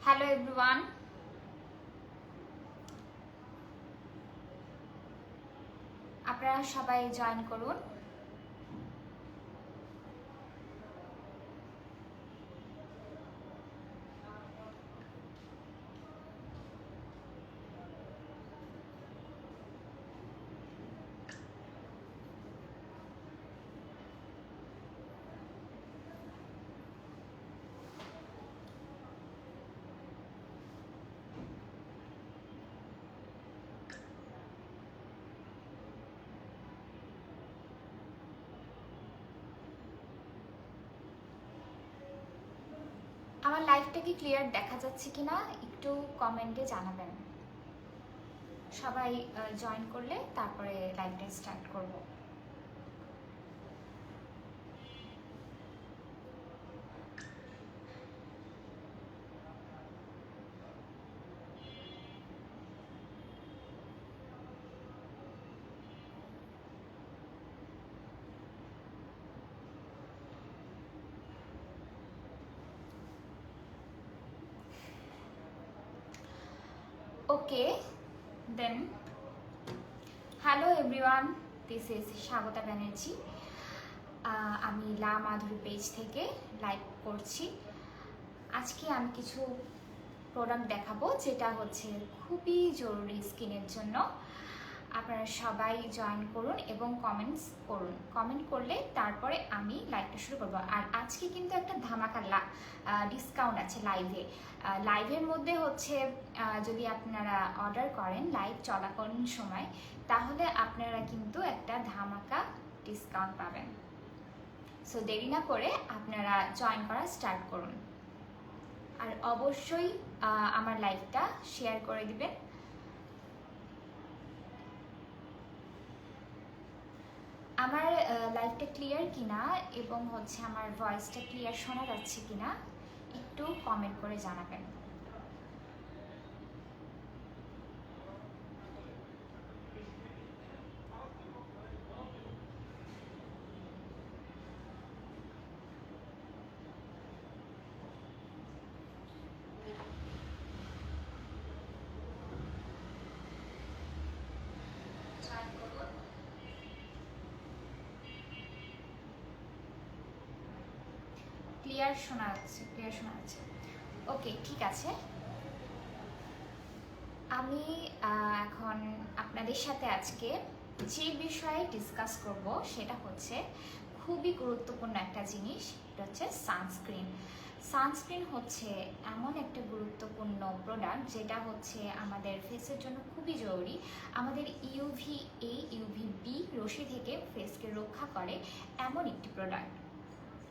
Hello everyone, আপনারা সবাই join করুন। আমার লাইভটা কি ক্লিয়ার দেখা যাচ্ছে কিনা একটু কমেন্টে জানাবেন। সবাই জয়েন করলে তারপরে লাইভটা স্টার্ট করব। Okay then, hello everyone, this is Swagata Banerjee. আমি লা মাধুরী পেজ থেকে লাইভ করছি। আজকে আমি কিছু প্রোডাক্ট দেখাবো যেটা হচ্ছে খুবই জরুরি স্কিনের জন্য। আপনারা সবাই জয়েন করুন এবং কমেন্টস করুন। কমেন্ট করলে তারপরে আমি লাইভটা শুরু করব। আর আজকে কিন্তু একটা ধামাকা ডিসকাউন্ট আছে লাইভের মধ্যে হচ্ছে যদি আপনারা অর্ডার করেন লাইভ চলাকালীন সময়, তাহলে আপনারা কিন্তু একটা ধামাকা ডিসকাউন্ট পাবেন। সো দেরি না করে আপনারা জয়েন করা স্টার্ট করুন। আর অবশ্যই আমার লাইভটা শেয়ার করে দিবেন। আমার লাইভটা ক্লিয়ার কিনা এবং হচ্ছে আমার ভয়েসটা ক্লিয়ার শোনা যাচ্ছে কিনা একটু কমেন্ট করে জানাবেন। ক্লিয়ার শোনা যাচ্ছে। ওকে, ঠিক আছে। আমি এখন আপনাদের সাথে আজকে যে বিষয়ে ডিসকাস করব সেটা হচ্ছে খুবই গুরুত্বপূর্ণ একটা জিনিস। এটা হচ্ছে সানস্ক্রিন হচ্ছে এমন একটা গুরুত্বপূর্ণ প্রোডাক্ট যেটা হচ্ছে আমাদের ফেসের জন্য খুবই জরুরি। আমাদের ইউভি রশ্মি থেকে ফেসকে রক্ষা করে এমন একটি প্রোডাক্ট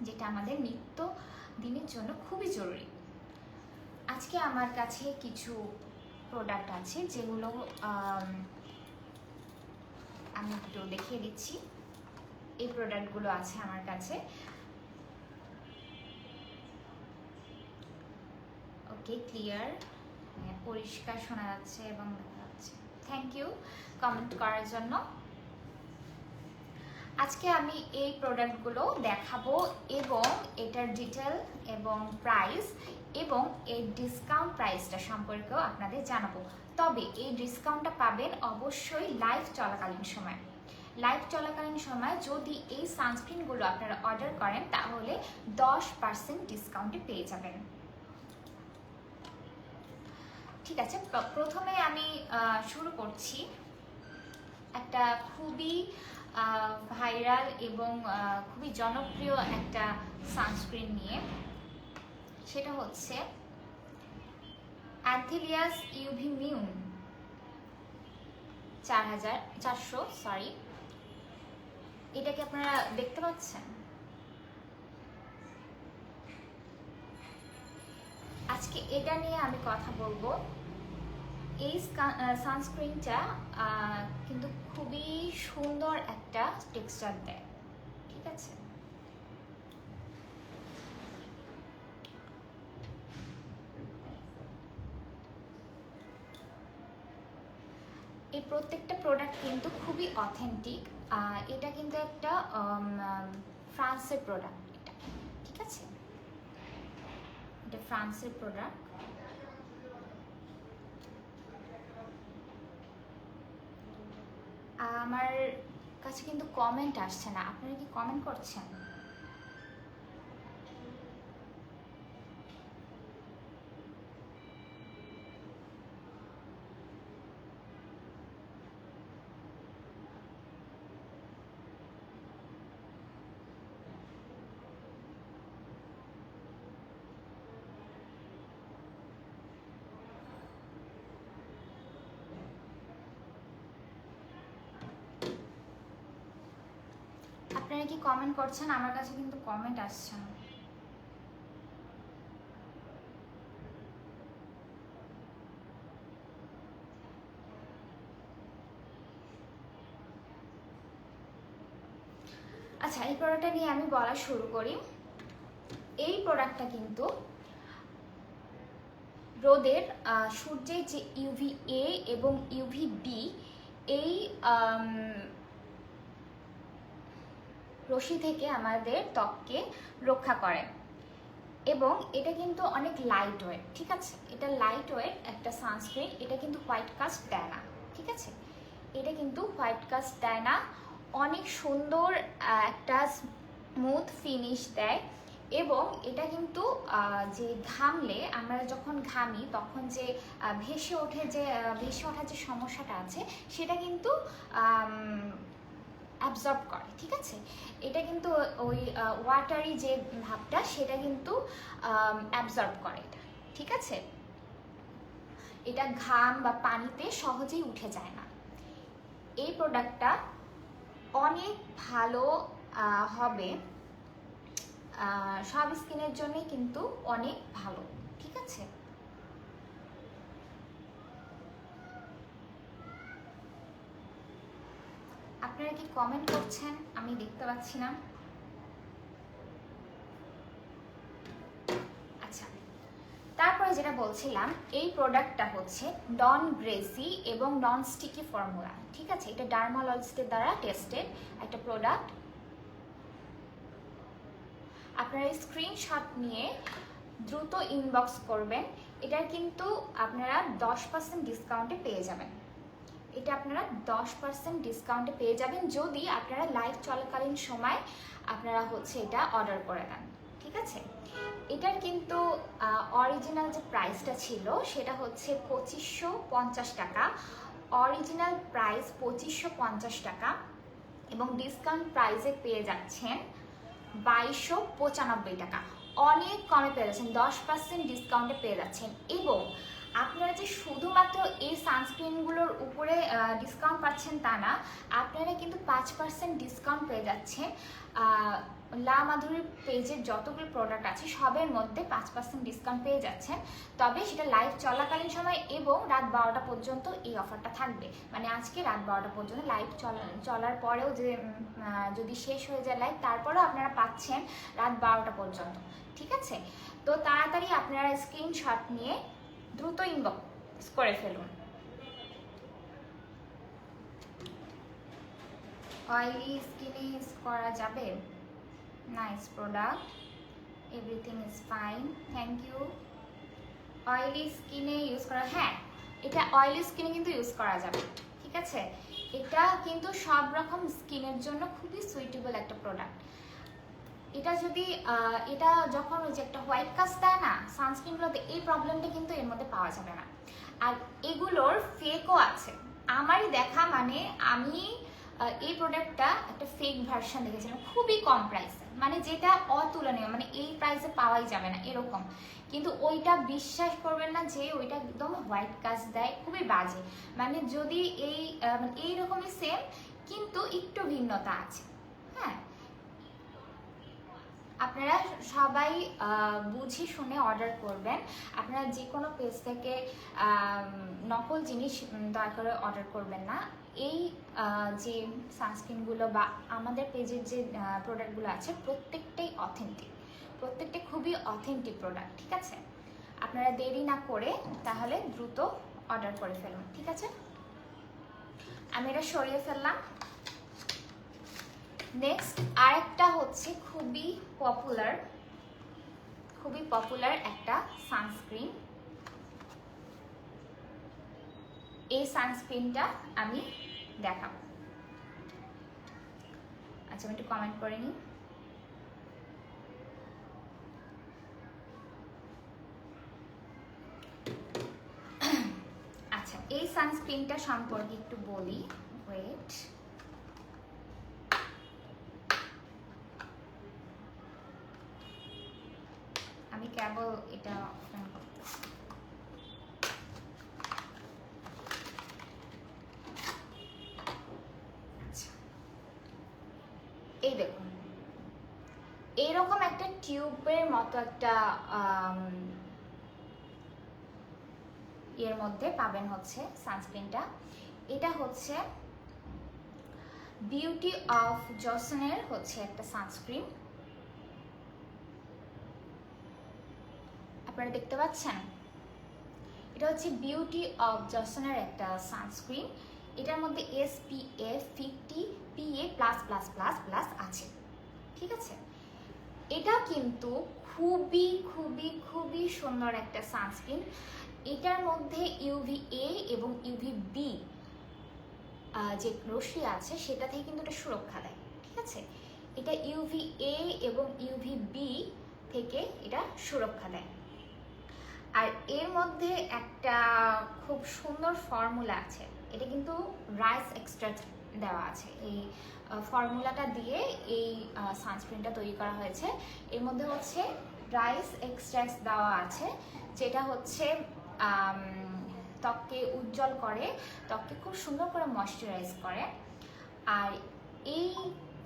যেটা আমাদের নিত্য দিনের জন্য খুবই জরুরি। আজকে আমার কাছে কিছু প্রোডাক্ট আছে যেগুলো আমি একটু দেখিয়ে দিচ্ছি। এই প্রোডাক্টগুলো আছে আমার কাছে। ওকে, ক্লিয়ার, পরিষ্কার শোনা যাচ্ছে এবং দেখা যাচ্ছে। থ্যাংক ইউ কমেন্ট করার জন্য। আজকে আমি এই প্রোডাক্টগুলো দেখাবো এবং এটার ডিটেল এবং প্রাইস এবং এই ডিসকাউন্ট প্রাইসটা সম্পর্কেও আপনাদের জানাবো। তবে এই ডিসকাউন্টটা পাবেন অবশ্যই লাইভ চলাকালীন সময় যদি এই সানস্ক্রিনগুলো আপনারা অর্ডার করেন তাহলে 10% ডিসকাউন্টে পেয়ে যাবেন। ঠিক আছে, প্রথমে আমি শুরু করছি একটা খুবই ভাইরাল এবং খুবই জনপ্রিয় একটা সানস্ক্রিন নিয়ে। সেটা হচ্ছে অ্যান্থেলিয়াস ইউভি মিউন 400, সরি। এটাকে আপনারা দেখতে পাচ্ছেন? আজকে এটা নিয়ে আমি কথা বলবো। এই সানস্ক্রিনটা কিন্তু খুবই সুন্দর একটা টেক্সচার দেয়। ঠিক আছে, এই প্রত্যেকটা প্রোডাক্ট কিন্তু খুবই অথেন্টিক। এটা কিন্তু একটা ফ্রান্সের প্রোডাক্ট। এটা ঠিক আছে, এটা ফ্রান্সের প্রোডাক্ট। আমার কাছে কিন্তু কমেন্ট আসছে না, আপনারা কি কমেন্ট করছেন? আপনারা কি কমেন্ট করছেন? আমার কাছে কিন্তু কমেন্ট আসছে না। আচ্ছা, এই প্রোডাক্টটা নিয়ে আমি বলা শুরু করি। এই প্রোডাক্টটা কিন্তু রোদের সূর্যের যে ইউভি এ এবং ইউভি বি এই রশ্মি থেকে আমাদের ত্বককে রক্ষা করে এবং এটা কিন্তু অনেক লাইট ওয়েট, ঠিক আছে? এটা লাইট ওয়েট একটা সানস্ক্রিন, এটা কিন্তু হোয়াইট কাস্ট দেয় না, ঠিক আছে? এটা কিন্তু হোয়াইট কাস্ট দেয় না, অনেক সুন্দর একটা স্মুথ ফিনিশ দেয় এবং এটা কিন্তু যে ঘামলে, আমরা যখন ঘামি তখন যে ভেসে ওঠার যে সমস্যাটা আছে সেটা কিন্তু অ্যাবজর্ব করে, ঠিক আছে? এটা কিন্তু ওই ওয়াটারি যে ভাবটা সেটা কিন্তু অ্যাবজর্ব করে এটা, ঠিক আছে? এটা ঘাম বা পানিতে সহজেই উঠে যায় না। এই প্রোডাক্টটা অনেক ভালো হবে, সব স্কিনের জন্যই কিন্তু অনেক ভালো, ঠিক আছে? আপনারা কি কমেন্ট করছেন? আমি দেখতে পাচ্ছি না। আচ্ছা, তারপরে যেটা বলছিলাম, এই প্রোডাক্টটা হচ্ছে নন গ্রেসি এবং নন স্টিকি ফর্মুলা, ঠিক আছে? এটা ডার্মালজিস্টের দ্বারা টেস্টেড একটা প্রোডাক্ট। আপনারা স্ক্রিনশট নিয়ে দ্রুত ইনবক্স করবেন। এটার কিন্তু আপনারা 10% ডিসকাউন্টে পেয়ে যাবেন। এটা আপনারা 10% ডিসকাউন্টে পেয়ে যাবেন যদি আপনারা লাইভ চলাকালীন সময় আপনারা হচ্ছে এটা অর্ডার করে দেন, ঠিক আছে? এটার কিন্তু অরিজিনাল যে প্রাইসটা ছিল সেটা হচ্ছে 2550 টাকা, অরিজিনাল প্রাইস 2550 টাকা এবং ডিসকাউন্ট প্রাইসে পেয়ে যাচ্ছেন 2295 টাকা। অনেক কমে পেয়ে যাচ্ছেন, 10% ডিসকাউন্টে পেয়ে যাচ্ছেন এবং আপনারা যে শুধুমাত্র এই সানস্ক্রিনগুলোর উপরে ডিসকাউন্ট পাচ্ছেন তা না, আপনারা কিন্তু 5% ডিসকাউন্ট পেয়ে যাচ্ছেন। লা মাধুরীর পেজের যতগুলো প্রোডাক্ট আছে সবের মধ্যে 5% ডিসকাউন্ট পেয়ে যাচ্ছেন, তবে সেটা লাইভ চলাকালীন সময় এবং রাত 12টা পর্যন্ত এই অফারটা থাকবে। মানে আজকে রাত 12টা পর্যন্ত লাইভ চলার পরেও যে যদি শেষ হয়ে যায় লাইভ, তারপরেও আপনারা পাচ্ছেন রাত 12টা পর্যন্ত, ঠিক আছে? তো তাড়াতাড়ি আপনারা স্ক্রিনশট নিয়ে দ্রুত ইনবক্স করে ফেলুন। অয়েলি স্কিনে ইউজ করা যাবে? Nice product, everything is fine, thank you. Oily স্কিনে ইউজ করা, হ্যাঁ এটা অয়েলি স্কিনে কিন্তু ইউজ করা যাবে, ঠিক আছে? এটা কিন্তু সব রকম স্কিনের জন্য খুবই সুইটেবল একটা প্রোডাক্ট। এটা যদি এটা যখন ওই যে একটা হোয়াইট কাস্ট দেয় না সানস্ক্রিনগুলোতে, এই প্রবলেমটা কিন্তু এর মধ্যে পাওয়া যাবে না। আর এগুলোর ফেকও আছে, আমারই দেখা, মানে আমি এই প্রোডাক্টটা একটা ফেক ভার্সন দেখেছিলাম খুবই কম প্রাইসে, মানে যেটা অতুলনীয়, মানে এই প্রাইসে পাওয়াই যাবে না এরকম, কিন্তু ওইটা বিশ্বাস করবেন না যে ওইটা একদম হোয়াইট কাস্ট দেয়, খুবই বাজে। মানে যদি এইরকমই সেম কিন্তু একটু ভিন্নতা আছে, হ্যাঁ? আপনারা সবাই বুঝে শুনে অর্ডার করবেন। আপনারা যে কোনো পেজ থেকে নকল জিনিস দয়া করে অর্ডার করবেন না। এই যে সানস্ক্রিনগুলো বা আমাদের পেজের যে প্রোডাক্টগুলো আছে প্রত্যেকটাই অথেন্টিক, প্রত্যেকটা খুবই অথেন্টিক প্রোডাক্ট, ঠিক আছে? আপনারা দেরি না করে তাহলে দ্রুত অর্ডার করে ফেলুন, ঠিক আছে? আমি এটা সরিয়ে ফেললাম। নেক্সট আরেকটা হচ্ছে খুবই পপুলার একটা সানস্ক্রিন। এই সানস্ক্রিনটা আমি দেখাবো। আচ্ছা, আমি একটু কমেন্ট করে নিই। আচ্ছা, এই সানস্ক্রিনটা সম্পর্কে একটু বলি। ওয়েট, আমি কেবল এটা ওপেন করতেছি। আচ্ছা, এই দেখুন, এইরকম একটা টিউবের মতো একটা এর মধ্যে পাবেন হচ্ছে সানস্ক্রিনটা। এটা হচ্ছে বিউটি অফ জনসনের হচ্ছে একটা সানস্ক্রিন, আপনারা দেখতে পাচ্ছেন। এটা হচ্ছে বিউটি অফ জনসনের একটা সানস্ক্রিন। এটার মধ্যে SPF 50 PA++++ আছে, ঠিক আছে। এটা কিন্তু খুবই খুবই খুবই সুন্দর একটা সানস্ক্রিন। এটার মধ্যে UVA এবং UVB যে রশ্মি আছে সেটা থেকে কিন্তু এটা সুরক্ষা দেয়, ঠিক আছে। এটা UVA এবং UVB থেকে এটা সুরক্ষা দেয়। আর এর মধ্যে একটা খুব সুন্দর ফর্মুলা আছে, এটা কিন্তু রাইস এক্সট্রাক্ট দেওয়া আছে। এই ফর্মুলাটা দিয়ে এই সানস্ক্রিনটা তৈরি করা হয়েছে। এর মধ্যে হচ্ছে রাইস এক্সট্রাক্ট দেওয়া আছে, যেটা হচ্ছে ত্বককে উজ্জ্বল করে, ত্বককে খুব সুন্দর করে ময়শ্চারাইজ করে। আর এই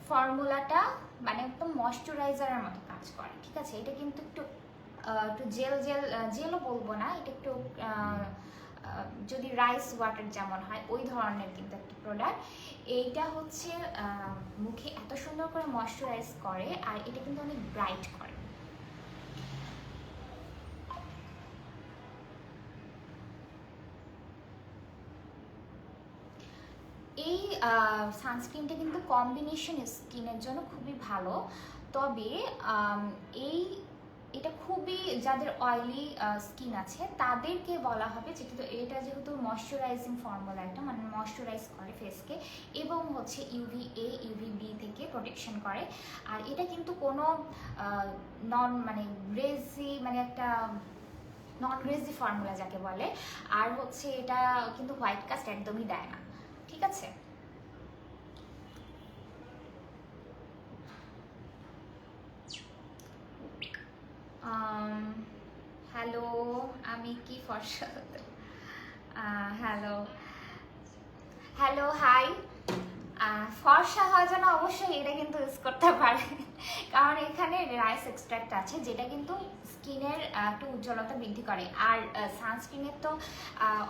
ফর্মুলাটা মানে একদম ময়শ্চারাইজারের মতো কাজ করে, ঠিক আছে। এটা কিন্তু একটু জেলও বলবো না, এটা একটু যদি রাইস ওয়াটার যেমন হয় ওই ধরনের কিন্তু একটা প্রোডাক্ট। এইটা হচ্ছে মুখে এত সুন্দর করে ময়শ্চারাইজ করে, আর এটা কিন্তু অনেক ব্রাইট করে। এই সানস্ক্রিনটা কিন্তু কম্বিনেশন স্কিনের জন্য খুবই ভালো। তবে এটা খুবই যাদের অয়েলি স্কিন আছে তাদেরকে বলা হবে, এটা যেহেতু ময়শ্চারাইজিং ফর্মুলা, একটা মানে ময়শ্চারাইজ করে ফেসকে এবং হচ্ছে UVA UVB থেকে প্রোটেকশন করে। আর এটা কিন্তু কোনো একটা নন গ্রেজি ফর্মুলা যাকে বলে। আর হচ্ছে এটা কিন্তু হোয়াইট কাস্ট একদমই দেয় না, ঠিক আছে। হ্যালো, আমি কি ফর্সা হতে, হ্যালো হ্যালো হাই। ফর্সা হওয়ার জন্য অবশ্যই এটা কিন্তু ইউজ করতে পারে, কারণ এখানে রাইস এক্সট্রাক্ট আছে যেটা কিন্তু স্কিনের একটু উজ্জ্বলতা বৃদ্ধি করে। আর সানস্ক্রিনের তো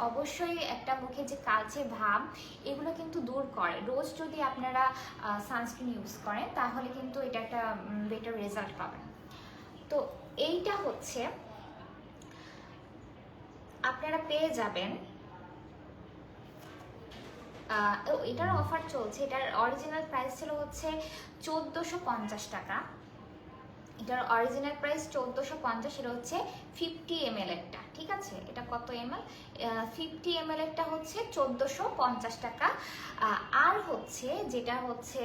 অবশ্যই একটা মুখে যে কালচে ভাব এগুলো কিন্তু দূর করে। রোজ যদি আপনারা সানস্ক্রিন ইউজ করেন তাহলে কিন্তু এটা একটা বেটার রেজাল্ট পাবেন। তো এইটা হচ্ছে আপনারা পেয়ে যাবেন, এটার অফার চলছে। এটার অরিজিনাল প্রাইস ছিল হচ্ছে 1450 টাকা। এটার অরিজিনাল প্রাইস 1450, এটা হচ্ছে 50 ml এরটা, ঠিক আছে। এটা কত ml? 50 ml এরটা হচ্ছে 1450 টাকা। আর হচ্ছে যেটা হচ্ছে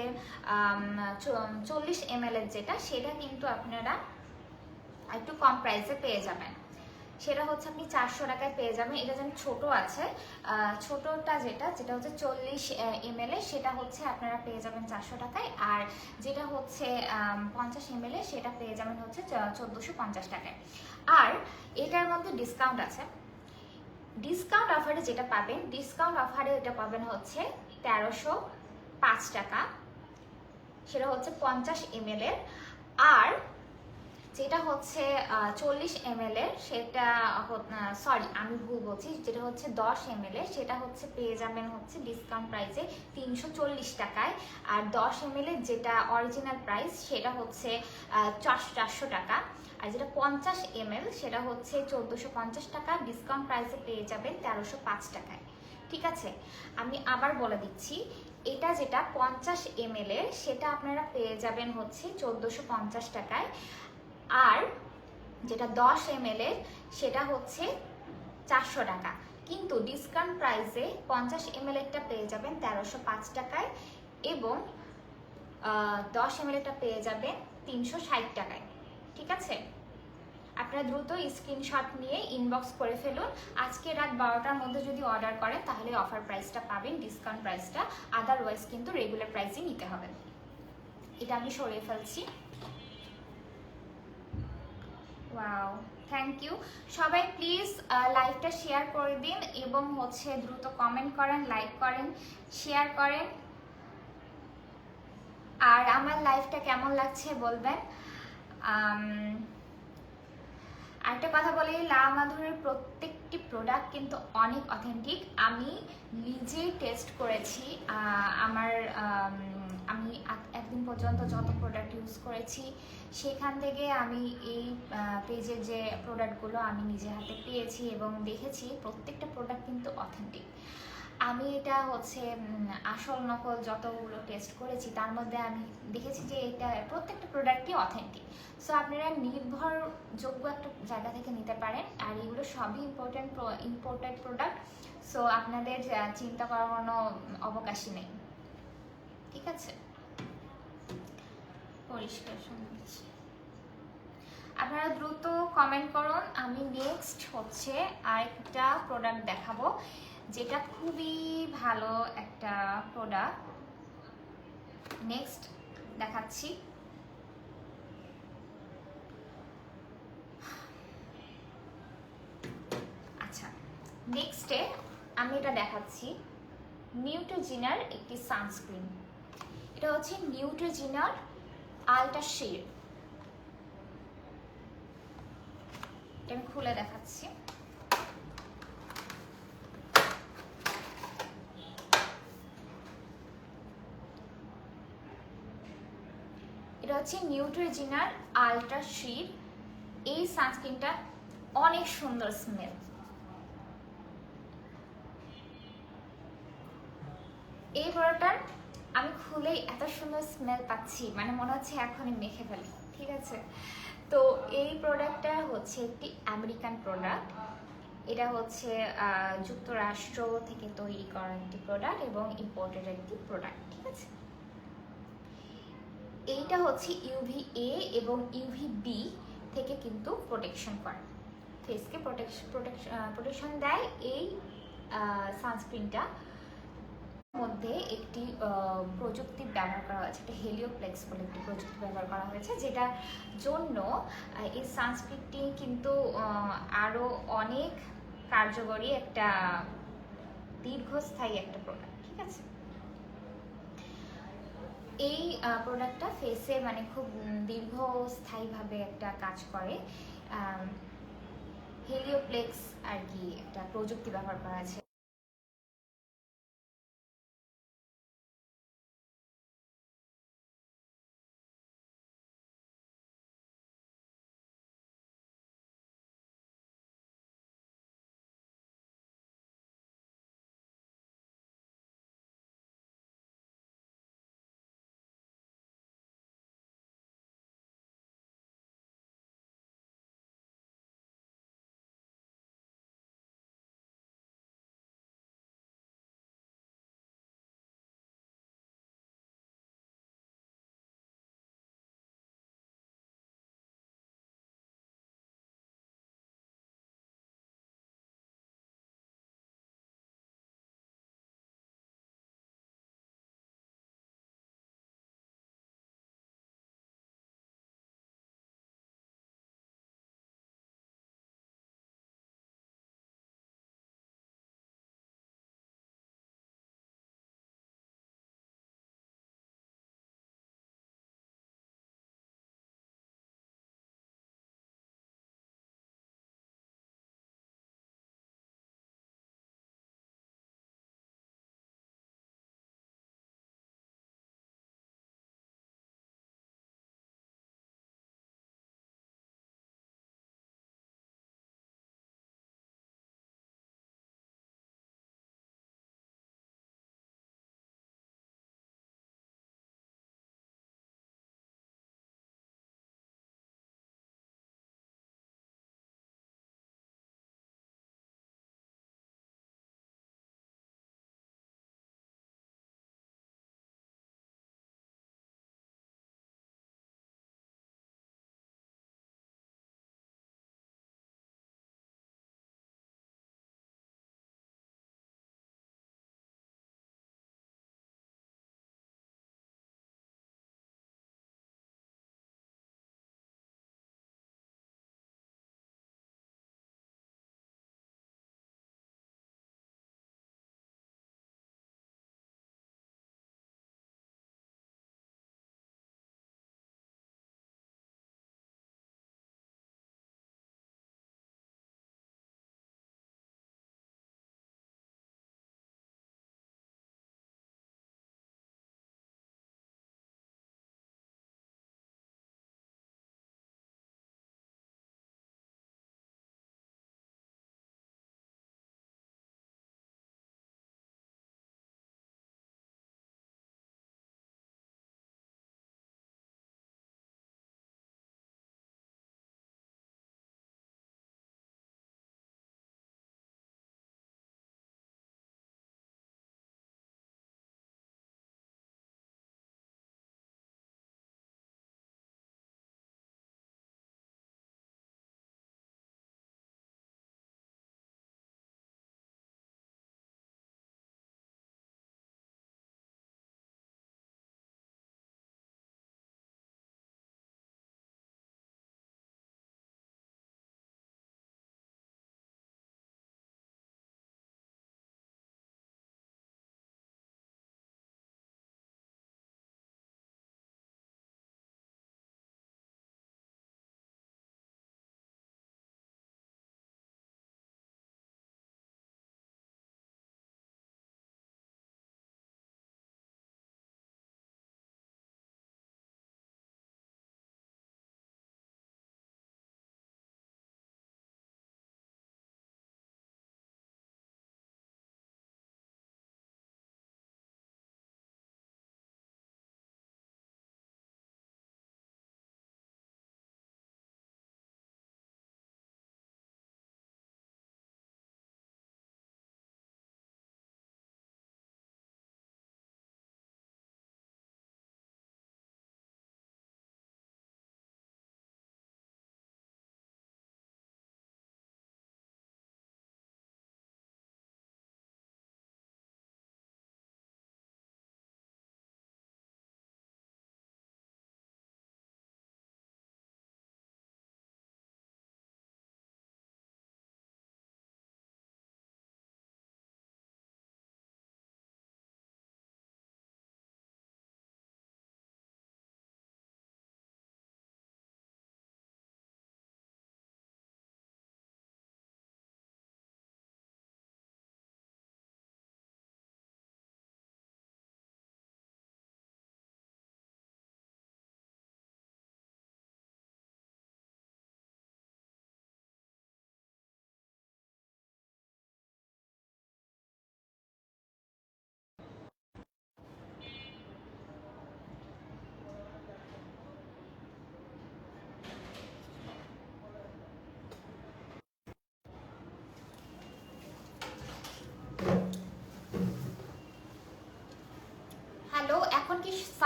40 ml এর যেটা, সেটা কিন্তু আপনারা একটু কম প্রাইসে পেয়ে যাবেন। সেটা হচ্ছে আপনি 400 টাকায় পেয়ে যাবেন। এটা যেন ছোট আছে, ছোটটা যেটা হচ্ছে 40 ml এর, সেটা হচ্ছে আপনারা পেয়ে যাবেন 400 টাকায়। আর যেটা হচ্ছে 50 ml এর, সেটা পেয়ে যাবেন হচ্ছে 1450 টাকায়। আর এটার মধ্যে ডিসকাউন্ট আছে। ডিসকাউন্ট অফারে যেটা পাবেন, ডিসকাউন্ট অফারে এটা পাবেন হচ্ছে 1305 টাকা, সেটা হচ্ছে 50 ml এর। আর যেটা হচ্ছে 40 ml এর, সেটা সরি আমি ভুল বলছি, যেটা হচ্ছে 10 ml এর, সেটা হচ্ছে পেয়ে যাবেন হচ্ছে ডিসকাউন্ট প্রাইসে 340 টাকায়। আর 10 ml এর যেটা অরিজিনাল প্রাইস সেটা হচ্ছে 400 টাকা। আর যেটা 50 ml সেটা হচ্ছে 1450 টাকা, ডিসকাউন্ট প্রাইসে পেয়ে যাবেন 1305 টাকায়, ঠিক আছে। আমি আবার বলে দিচ্ছি, এটা যেটা 50 ml এর সেটা আপনারা পেয়ে যাবেন হচ্ছে 1450 টাকায়। আর যেটা 10 ml এর সেটা হচ্ছে 400 টাকা। কিন্তু ডিসকাউন্ট প্রাইসে 50 ml এরটা পেয়ে যাবেন 1305 টাকায়, এবং 10 ml এটা পেয়ে যাবেন 360 টাকায়। ঠিক আছে, আপনারা দ্রুত স্ক্রিনশট নিয়ে ইনবক্স করে ফেলুন। আজকে রাত 12টার মধ্যে যদি অর্ডার করেন তাহলে অফার প্রাইসটা পাবেন, ডিসকাউন্ট প্রাইসটা, আদারওয়াইজ কিন্তু রেগুলার প্রাইসই নিতে হবে। এটা আমি সরিয়ে ফেলছি। Wow, thank you. সবাই প্লিজ লাইভটা শেয়ার করে দিন এবং দ্রুত কমেন্ট করেন, লাইক করেন, শেয়ার করেন। আর আমার লাইভটা কেমন লাগছে বলবেন। আরেকটা কথা বলি, লা মাধুরীর প্রত্যেকটি প্রোডাক্ট কিন্তু অনেক অথেন্টিক। আমি নিজেই টেস্ট করেছি। আমি একদিন পর্যন্ত যত প্রোডাক্ট ইউজ করেছি সেখান থেকে আমি এই পেজের যে প্রোডাক্টগুলো আমি নিজে হাতে পেয়েছি এবং দেখেছি প্রত্যেকটা প্রোডাক্ট কিন্তু অথেন্টিক। আমি এটা আসল নকল যতগুলো টেস্ট করেছি তার মধ্যে আমি দেখেছি যে এটা প্রত্যেকটা প্রোডাক্টই অথেন্টিক। সো আপনারা নির্ভরযোগ্য একটা জায়গা থেকে নিতে পারেন। আর এগুলো সবই ইম্পোর্টেড প্রোডাক্ট। সো আপনাদের চিন্তা করার কোনো অবকাশই নেই। ঠিক আছে, পরিষ্কার শুনেছি। আপনারা দ্রুত কমেন্ট করুন। আমি নেক্সট আরেকটা প্রোডাক্ট দেখাবো যেটা খুবই ভালো একটা প্রোডাক্ট। নেক্সট দেখাচ্ছি। আচ্ছা, নেক্সটে আমি এটা দেখাচ্ছি নিউট্রিজিনার একটি সানস্ক্রিন। এটা নিউট্রিজিনার আলট্রা শির। এটা আমি খুলে দেখাচ্ছি। এটা নিউট্রিজিনার আলট্রা শির। এই সানস্ক্রিনটা অনেক সুন্দর স্মেল। এই প্রোডাক্টটার আমি খুলেই এত সুন্দর স্মেল পাচ্ছি, মানে মনে হচ্ছে এখনই মেখে ফেলি। ঠিক আছে, তো এই প্রোডাক্টটা একটি আমেরিকান প্রোডাক্ট। এটা যুক্তরাষ্ট্র থেকে তৈরি করা একটি প্রোডাক্ট এবং ইম্পোর্টেড একটি প্রোডাক্ট। ঠিক আছে, এইটা UVA এবং UVB থেকে কিন্তু প্রোটেকশন করে, ফেসকে প্রোটেকশন দেয়। এই সানস্ক্রিনটা মধ্যে একটি প্রযুক্তি ব্যবহার করা হয়েছে, একটা হেলিওপ্লেক্স বলে একটি প্রযুক্তি ব্যবহার করা হয়েছে, যেটার জন্য এই সানস্ক্রিনটি কিন্তু আরও অনেক কার্যকরী একটা দীর্ঘস্থায়ী একটা প্রোডাক্ট। ঠিক আছে, এই প্রোডাক্টটা ফেসে খুব দীর্ঘস্থায়ীভাবে একটা কাজ করে। হেলিওপ্লেক্স আর কি একটা প্রযুক্তি ব্যবহার করা আছে।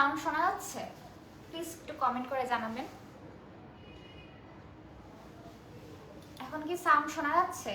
সাউন্ড শোনা যাচ্ছে? প্লিজ একটু কমেন্ট করে জানাবেন। এখন কি সাউন্ড শোনা যাচ্ছে?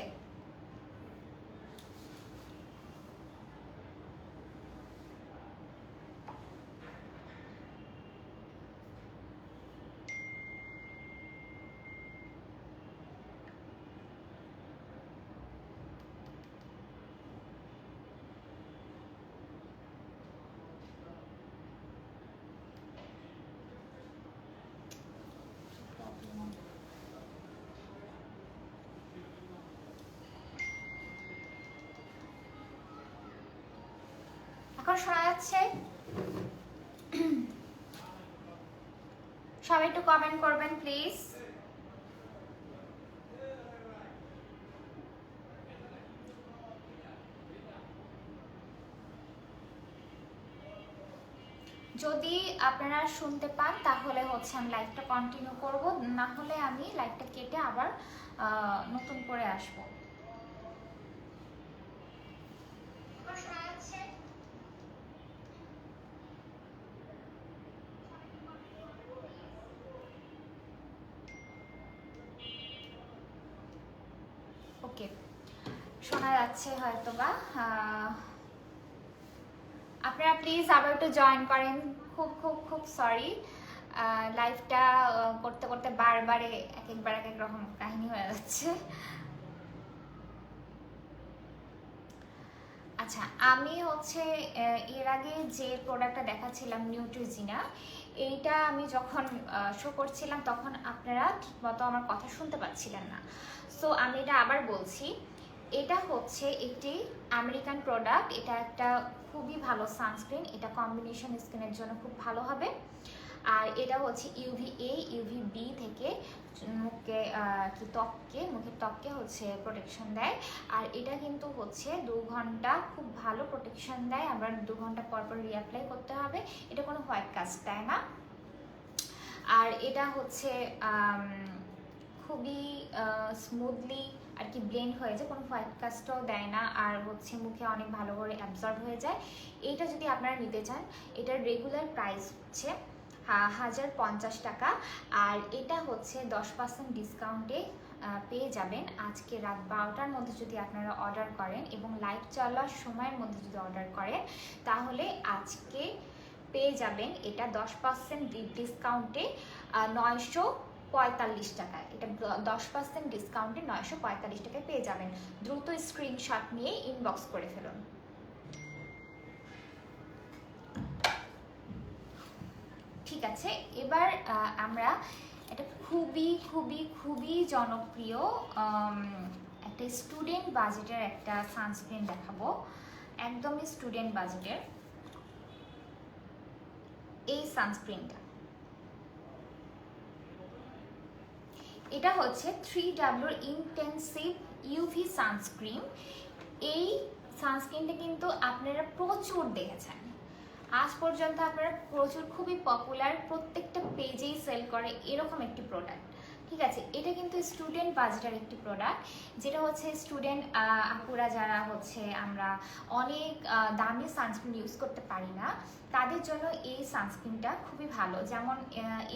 এখন শোনা যাচ্ছে? সবাই একটু কমেন্ট করবেন প্লিজ। যদি আপনারা শুনতে পান তাহলে হচ্ছে আমি লাইভটা কন্টিনিউ করব, না হলে আমি লাইভটা কেটে আবার নতুন করে আসবো। ওকে, শোনা যাচ্ছে হয়তো বা। আপনারা প্লিজ আবার একটু জয়েন করেন। খুব খুব খুব সরি, লাইভটা করতে করতে বারবারে একবার এক এক রকম কাহিনী হয়ে যাচ্ছে। আচ্ছা, আমি হচ্ছে এর আগে যে প্রোডাক্টটা দেখাচ্ছিলাম নিউট্রিজিনা, এইটা আমি যখন শো করছিলাম তখন আপনারা ঠিকমতো আমার কথা শুনতে পাচ্ছিলেন না। সো আমি এটা আবার বলছি, এটা হচ্ছে একটি আমেরিকান প্রোডাক্ট। এটা একটা খুবই ভালো সানস্ক্রিন, এটা কম্বিনেশন স্কিনের জন্য খুব ভালো হবে। আর এটা হচ্ছে UVA UVB থেকে মুখকে মুখের ত্বককে হচ্ছে প্রোটেকশন দেয়। আর এটা কিন্তু হচ্ছে 2 ঘন্টা খুব ভালো প্রোটেকশন দেয়। আমরা 2 ঘন্টা পর পর রিঅ্যাপ্লাই করতে হবে। এটা কোনো হোয়াইট কাস্ট দেয় না। আর এটা হচ্ছে খুবই স্মুথলি আর কি ব্লেন্ড হয়ে যায়, কোনো হোয়াইট কাস্টও দেয় না। আর হচ্ছে মুখে অনেক ভালো করে অ্যাবজর্ব হয়ে যায়। এইটা যদি আপনারা নিতে চান, এটার রেগুলার প্রাইস হচ্ছে 1050 টাকা। আর এটা হচ্ছে 10% ডিসকাউন্টে পেয়ে যাবেন আজকে রাত 12টার মধ্যে যদি আপনারা অর্ডার করেন এবং লাইভ চলার সময়ের মধ্যে যদি অর্ডার করেন, তাহলে আজকে পেয়ে যাবেন এটা 10% ডিসকাউন্টে 945 টাকায়। এটা 10% ডিসকাউন্টে 945 টাকায় পেয়ে যাবেন। দ্রুত স্ক্রিনশট নিয়ে ইনবক্স করে ফেলুন। ঠিক আছে, এবার আমরা এটা খুবই খুবই খুবই জনপ্রিয় একটা স্টুডেন্ট বাজেটের একটা সানস্ক্রিন দেখাবো, একদমই স্টুডেন্ট বাজেটের এই সানস্ক্রিনটা। এটা হচ্ছে 3W ইন্টেন্সিভ ইউভি সানস্ক্রিন। এই সানস্ক্রিনটা কিন্তু আপনারা প্রচুর দেখেছেন, আজ পর্যন্ত আপনারা প্রচুর, খুবই পপুলার, প্রত্যেকটা পেজেই সেল করে এরকম একটি প্রোডাক্ট। ঠিক আছে, এটা কিন্তু স্টুডেন্ট বাজেটের একটি প্রোডাক্ট, যেটা হচ্ছে স্টুডেন্ট আপুরা যারা হচ্ছে আমরা অনেক দামি সানস্ক্রিন ইউজ করতে পারি না, তাদের জন্য এই সানস্ক্রিনটা খুবই ভালো। যেমন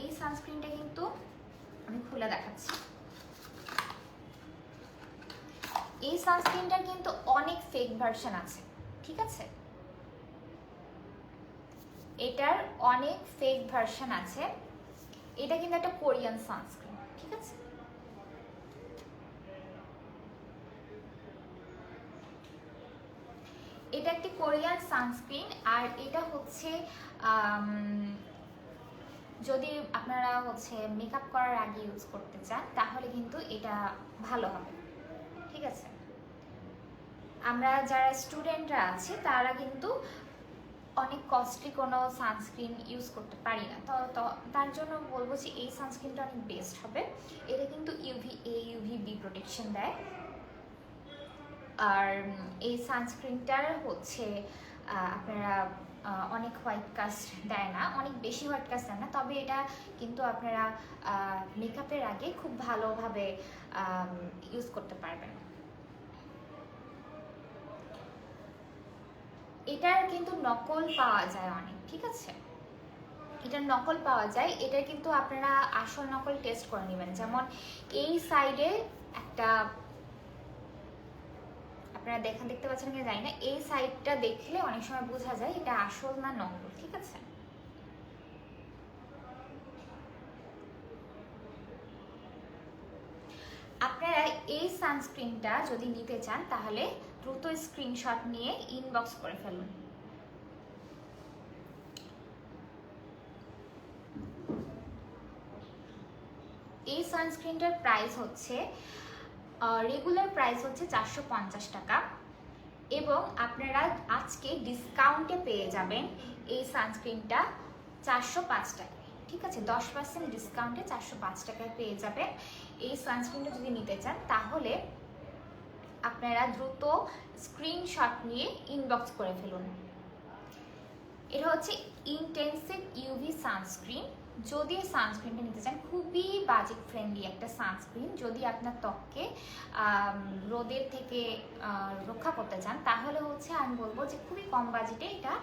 এই সানস্ক্রিনটা কিন্তু আমি খুলে দেখাচ্ছি। এই সানস্ক্রিনটার কিন্তু অনেক ফেক ভার্সন আছে, ঠিক আছে, এটার অনেক ফেক ভার্সন আছে। এটা কিন্তু একটা কোরিয়ান সানস্ক্রিন, ঠিক আছে। এটা একটি কোরিয়ান সানস্ক্রিন। আর এটা হচ্ছে যদি আপনারা হচ্ছে মেকআপ করার আগে ইউজ করতে চান তাহলে কিন্তু এটা ভালো হবে, ঠিক আছে। আমরা যারা স্টুডেন্টরা আছি তারা কিন্তু অনেক কস্টলি কোনো সানস্ক্রিন ইউজ করতে পারি না, তো তার জন্য বলবো যে এই সানস্ক্রিনটা অনেক বেস্ট হবে। এটা কিন্তু UVA UVB প্রোটেকশন দেয়। আর এই সানস্ক্রিনটার হচ্ছে আপনারা অনেক হোয়াইট কাস্ট দেয় না, অনেক বেশি হোয়াইট কাস্ট দেয় না, তবে এটা কিন্তু আপনারা মেকআপের আগে খুব ভালোভাবে ইউজ করতে পারবেন। এটার কিন্তু নকল পাওয়া যায় অনেক, ঠিক আছে। এটা নকল পাওয়া যায়, এটা কিন্তু আপনারা আসল নকল টেস্ট করে নেবেন। যেমন এই সাইডে একটা, আপনারা দেখতে পাচ্ছেন কিনা জানি না, এই সাইডটা দেখলে অনেক সময় বোঝা যায় এটা আসল না নকল, ঠিক আছে? আপনারা এই সানস্ক্রিনটা যদি নিতে চান তাহলে দ্রুত স্ক্রিনশট নিয়ে ইনবক্স করে ফেলুন। এই সানস্ক্রিনটার প্রাইস হচ্ছে, রেগুলার প্রাইস হচ্ছে 450 টাকা, এবং আপনারা আজকে ডিসকাউন্টে পেয়ে যাবেন এই সানস্ক্রিনটা 405 টাকায়, ঠিক আছে? 10% ডিসকাউন্টে 405 টাকায় পেয়ে যাবেন। এই সানস্ক্রিনটা যদি নিতে চান তাহলে আপনারা দ্রুত স্ক্রিনশট নিয়ে ইনবক্স করে ফেলুন। এটা হচ্ছে ইন্টেন্সিভ ইউভি সানস্ক্রিন। যদি এই সানস্ক্রিনটা নিতে চান, খুবই বাজেট ফ্রেন্ডলি একটা সানস্ক্রিন। যদি আপনার ত্বককে রোদের থেকে রক্ষা করতে চান তাহলে হচ্ছে আমি বলবো যে খুবই কম বাজেটে এটা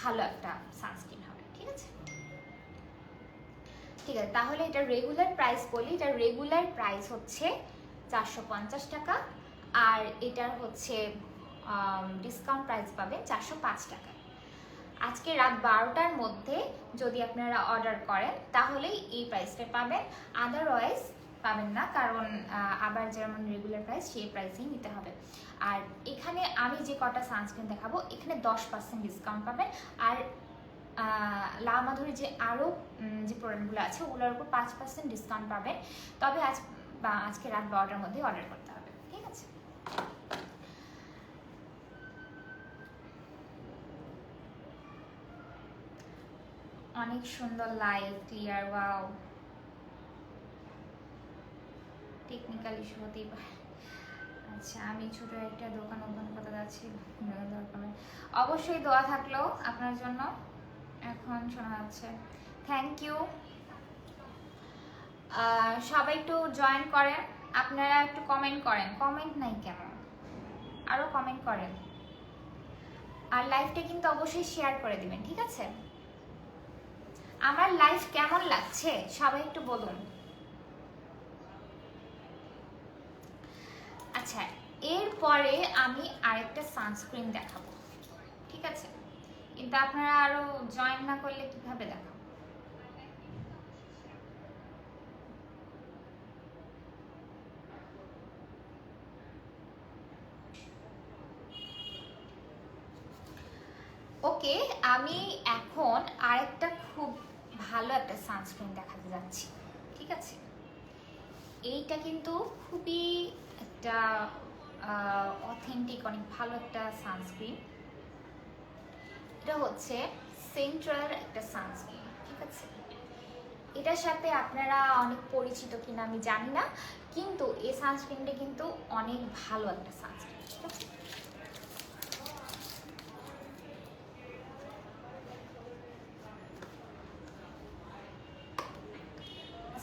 ভালো একটা সানস্ক্রিন হবে, ঠিক আছে? ঠিক আছে, তাহলে এটা রেগুলার প্রাইস বলি। এটা রেগুলার প্রাইস হচ্ছে 450 টাকা, আর এটার হচ্ছে ডিসকাউন্ট প্রাইস পাবেন 405 টাকা। আজকে রাত 12টার মধ্যে যদি আপনারা অর্ডার করেন তাহলেই এই প্রাইসটা পাবেন, আদারওয়াইজ পাবেন না, কারণ আবার যেমন রেগুলার প্রাইস সেই প্রাইসেই নিতে হবে। আর এখানে আমি যে কটা সানস্ক্রিন দেখাবো এখানে 10% ডিসকাউন্ট পাবেন, আর লা মাধুরী যে আরও যে প্রোডাক্টগুলো আছে ওগুলোর উপর 5% ডিসকাউন্ট পাবেন। তবে আজকে রাত 12টার মধ্যে অর্ডার করতে হবে, ঠিক আছে? অনেক সুন্দর light, clear, wow. Technical issue হতেই পারে। আচ্ছা, আমি ছোট একটা দোকান ওপেন করতে যাচ্ছি, অবশ্যই দোয়া থাকলো আপনার জন্য। এখন শোনা যাচ্ছে, থ্যাংক ইউ। সবাই একটু জয়েন করেন, আপনারা একটু কমেন্ট করেন। কমেন্ট নাই কেন, আরও কমেন্ট করেন, আর লাইভটা কিন্তু অবশ্যই শেয়ার করে দিবেন, ঠিক আছে? আমার লাইভ কেমন লাগছে সবাই একটু বলুন। আচ্ছা, এরপরে আমি আরেকটা সানস্ক্রিন দেখাবো, ঠিক আছে? কিন্তু আপনারা আরো জয়েন না করলে কিভাবে দেখাবো? ওকে, আমি এখন আরেকটা খুব ভালো একটা সানস্ক্রিন দেখাতে যাচ্ছি, ঠিক আছে? এইটা কিন্তু খুবই একটা অথেন্টিক, অনেক ভালো একটা সানস্ক্রিন। এটা হচ্ছে সেন্ট্রাল একটা সানস্ক্রিন, ঠিক আছে? এটার সাথে আপনারা অনেক পরিচিত কিনা আমি জানি না, কিন্তু এই সানস্ক্রিনটা কিন্তু অনেক ভালো একটা সানস্ক্রিন, ঠিক আছে?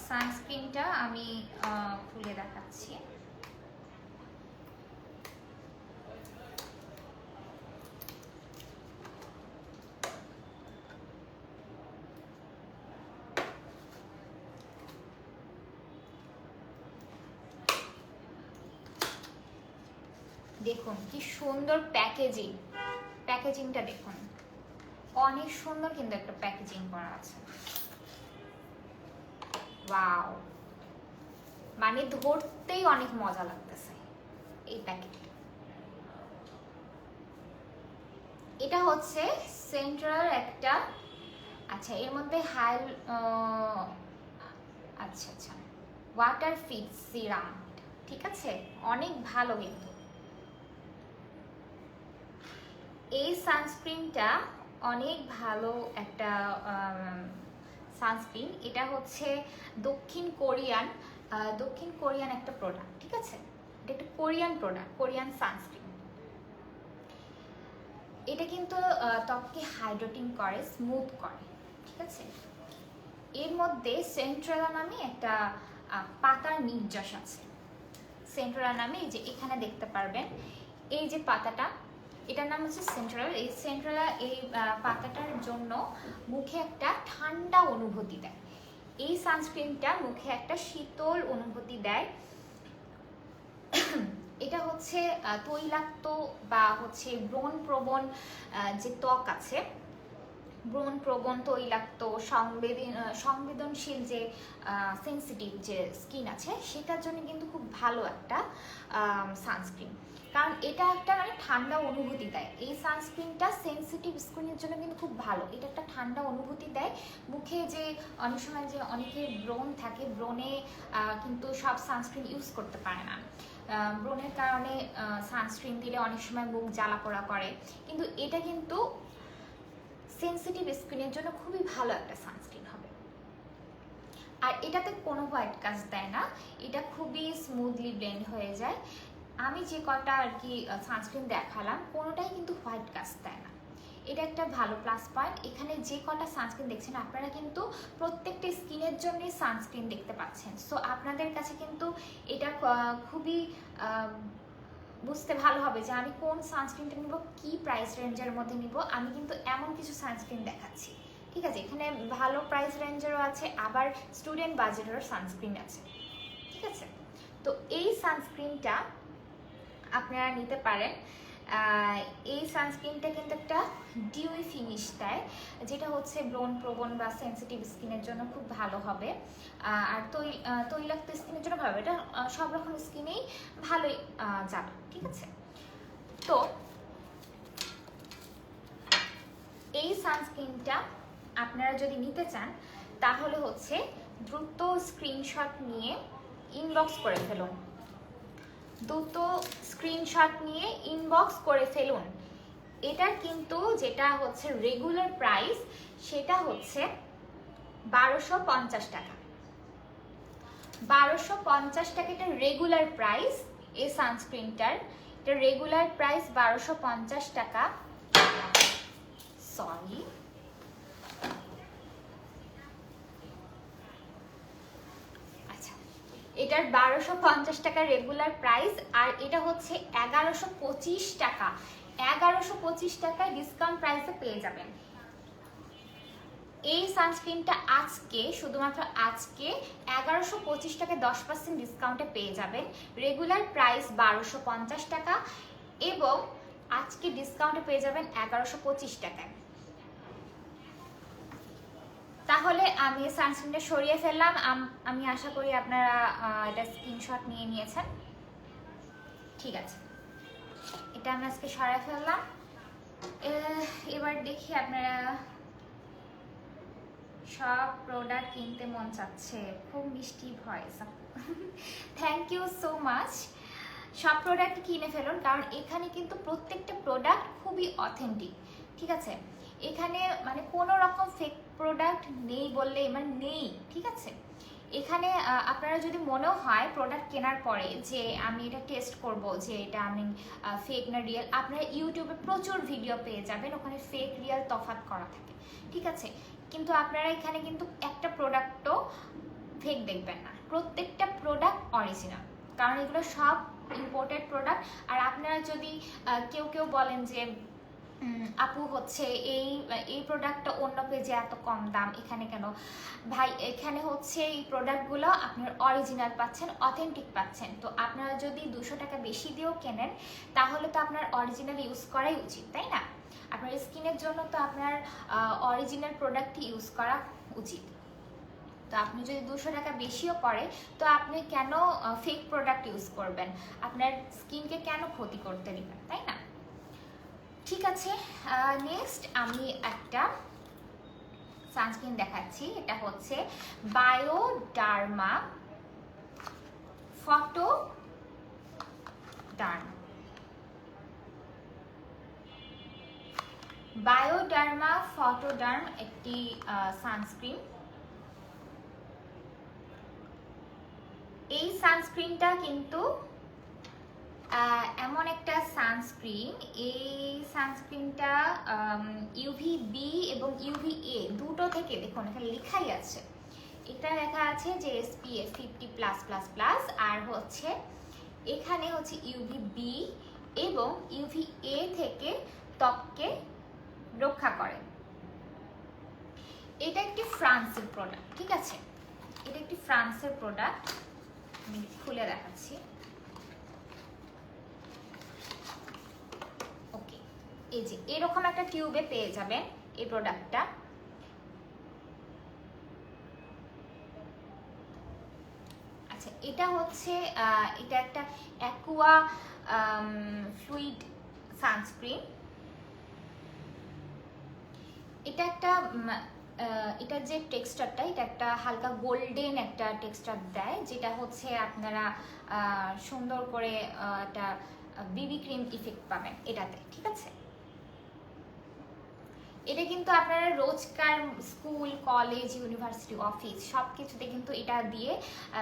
সানস্ক্রিনটা আমি খুলে দেখাচ্ছি। দেখুন কি সুন্দর প্যাকেজিং, প্যাকেজিংটা দেখুন, অনেক সুন্দর কিন্তু একটা প্যাকেজিং করা আছে। ওয়াও, মানে ধরতেই অনেক মজা লাগতেছে এই প্যাকেট। এটা হচ্ছে সেন্ট্রাল একটা, আচ্ছা এর মধ্যে আচ্ছা আচ্ছা ওয়াটার ফিট সিরাম, ঠিক আছে? অনেক ভালো কিন্তু এই সানস্ক্রিনটা, অনেক ভালো একটা সানস্ক্রিন। এটা হচ্ছে দক্ষিণ কোরিয়ান একটা প্রোডাক্ট, ঠিক আছে? এটা একটা কোরিয়ান প্রোডাক্ট, কোরিয়ান সানস্ক্রিন। এটা কিন্তু ত্বককে হাইড্রেটিং করে, স্মুথ করে, ঠিক আছে? এর মধ্যে সেন্ট্রালা নামে একটা পাতার নির্যাস আছে। সেন্ট্রালা নামে এই যে এখানে দেখতে পারবেন, এই যে পাতাটা, এটার নাম হচ্ছে সেন্ট্রাল। এই সেন্ট্রালা এই পাতাটার জন্য মুখে একটা ঠান্ডা অনুভূতি দেয়। এই সানস্ক্রিনটা মুখে একটা শীতল অনুভূতি দেয়। এটা হচ্ছে তৈলাক্ত বা হচ্ছে ব্রণ প্রবণ যে ত্বক আছে, ব্রণ প্রবণ তৈলাক্ত সংবেদনশীল যে সেন্সিটিভ যে স্কিন আছে, সেটার জন্য কিন্তু খুব ভালো একটা সানস্ক্রিন। কারণ এটা একটা মানে ঠান্ডা অনুভূতি দেয়। এই সানস্ক্রিনটা সেন্সিটিভ স্কিনের জন্য কিন্তু খুব ভালো। এটা একটা ঠান্ডা অনুভূতি দেয়। মুখে যে অনেক সময় যে অনেকের ব্রণ থাকে, ব্রণে কিন্তু সব সানস্ক্রিন ইউজ করতে পারে না। ব্রণের কারণে সানস্ক্রিন দিলে অনেক সময় মুখ জ্বালা পোড়া করে, কিন্তু এটা কিন্তু সেন্সিটিভ স্কিনের জন্য খুবই ভালো একটা সানস্ক্রিন হবে। আর এটাতে কোনো হোয়াইট কাস্ট দেয় না, এটা খুবই স্মুথলি ব্লেন্ড হয়ে যায়। আমি যে কটা আর কি সানস্ক্রিন দেখালাম কোনোটাই কিন্তু হোয়াইট কাস্ট দেয় না, এটা একটা ভালো প্লাস পয়েন্ট। এখানে যে কটা সানস্ক্রিন দেখছেন আপনারা কিন্তু প্রত্যেকটা স্কিনের জন্যই সানস্ক্রিন দেখতে পাচ্ছেন। সো আপনাদের কাছে কিন্তু এটা খুবই বুঝতে ভালো হবে যে আমি কোন সানস্ক্রিনটা নিব, কি প্রাইস রেঞ্জের মধ্যে নিব। আমি কিন্তু এমন কিছু সানস্ক্রিন দেখাচ্ছি, ঠিক আছে? এখানে ভালো প্রাইস রেঞ্জেরও আছে, আবার স্টুডেন্ট বাজেটেরও সানস্ক্রিন আছে, ঠিক আছে? তো এই সানস্ক্রিনটা আপনারা নিতে পারেন। এই সানস্ক্রিনটা কিন্তু একটা ডিউই ফিনিশ দেয়, যেটা হচ্ছে ব্রণ প্রবণ বা সেন্সিটিভ স্কিনের জন্য খুব ভালো হবে। আর তৈলাক্ত স্কিনের জন্য ভালো হবে। এটা সব রকম স্কিনেই ভালোই যাবে, ঠিক আছে? তো এই সানস্ক্রিনটা আপনারা যদি নিতে চান তাহলে হচ্ছে দ্রুত স্ক্রিনশট নিয়ে ইনবক্স করে ফেলুন। দ্রুত স্ক্রিনশট নিয়ে ইনবক্স করে ফেলুন। এটার কিন্তু যেটা হচ্ছে রেগুলার প্রাইস সেটা হচ্ছে 1250 টাকা। 1250 টাকা এটা রেগুলার প্রাইস এই সানস্ক্রিনটার। এটা রেগুলার প্রাইস 1250 টাকা। সরি, আচ্ছা, এটার 1250 টাকা রেগুলার প্রাইস, আর এটা হচ্ছে 1125 টাকা। 1125 টাকায় ডিসকাউন্ট প্রাইসে পেয়ে যাবেন এই সানস্ক্রিনটা। আজকে শুধুমাত্র আজকে 1125 টাকায় 10% ডিসকাউন্টে পেয়ে যাবেন। রেগুলার প্রাইস 1250 টাকা এবং আজকে ডিসকাউন্টে পেয়ে যাবেন 1125 টাকায়। তাহলে আমি সানস্ক্রিনটা সরিয়ে ফেললাম। আমি আশা করি আপনারা এটা স্ক্রিনশট নিয়ে নিয়েছেন, ঠিক আছে? এটা আমি আজকে সরিয়ে ফেললাম। এবার দেখি আপনারা সব প্রোডাক্ট কিনতে মন চাচ্ছে, খুব মিষ্টি voice. Thank you so much. সব প্রোডাক্ট কিনে ফেলুন, কারণ এখানে কিন্তু প্রত্যেকটা প্রোডাক্ট খুবই অথেন্টিক, ঠিক আছে? এখানে মানে কোনো রকম ফেক প্রোডাক্ট নেই বললে মানে নেই, ঠিক আছে? এখানে আপনারা যদি মনেও হয় প্রোডাক্ট কেনার পরে যে আমি এটা টেস্ট করব যে এটা আমি ফেক না রিয়েল, আপনারা ইউটিউবে প্রচুর ভিডিও পেয়ে যাবেন, ওখানে ফেক রিয়েল তফাৎ করা থাকে, ঠিক আছে? কিন্তু আপনারা এখানে কিন্তু একটা প্রোডাক্টও ফেক দেখবেন না, প্রত্যেকটা প্রোডাক্ট অরিজিনাল, কারণ এগুলো সব ইম্পোর্টেড প্রোডাক্ট। আর আপনারা যদি কেউ বলেন যে আপু হচ্ছে এই প্রোডাক্টটা অন্য পেজে এত কম দাম, এখানে কেন? ভাই, এখানে হচ্ছে এই প্রোডাক্টগুলো আপনার অরিজিনাল পাচ্ছেন, অথেন্টিক পাচ্ছেন। তো আপনারা যদি 200 টাকা বেশি দিয়েও কেনেন তাহলে তো আপনার অরিজিনাল ইউজ করাই উচিত, তাই না? আপনার স্কিনের জন্য তো আপনার অরিজিনাল প্রোডাক্টই ইউজ করা উচিত। তো আপনি যদি 200 টাকা বেশিও পড়ে তো আপনি কেন ফেক প্রোডাক্ট ইউজ করবেন? আপনার স্কিনকে কেন ক্ষতি করতে দিবেন, তাই না? ঠিক আছে, নেক্সট আমি একটা সানস্ক্রিন দেখাচ্ছি। এটা হচ্ছে বায়োডার্মা ফটোডার্ম। বায়োডার্মা ফটোডার্ম একটি সানস্ক্রিন। এই সানস্ক্রিনটা কিন্তু এমন একটা সানস্ক্রিন, এই সানস্ক্রিনটা UVB এবং UVA দুটো থেকে, দেখুন এখানে লেখাই আছে, এটা লেখা আছে যে SPF 50+++, আর হচ্ছে এখানে হচ্ছে UVB এবং UVA থেকে ত্বককে রক্ষা করে। এটা একটি ফ্রান্সের প্রোডাক্ট, ঠিক আছে, এটা একটি ফ্রান্সের প্রোডাক্ট। আমি খুলে দেখাচ্ছি। ওকে, এই যে এরকম একটা টিউবে পেয়ে যাবেন এই প্রোডাক্টটা। আচ্ছা, এটা হচ্ছে এটা একটা অ্যাকুয়া ফ্লুইড সানস্ক্রিন। এটা একটা এটার যে টেক্সচারটা, এটা একটা হালকা গোল্ডেন একটা টেক্সচার দেয়, যেটা হচ্ছে আপনারা সুন্দর করে একটা বিবি ক্রিম ইফেক্ট পাবেন এটাতে, ঠিক আছে। এটা কিন্তু আপনারা রোজকার স্কুল, কলেজ, ইউনিভার্সিটি, অফিস সব কিছুতে কিন্তু এটা দিয়ে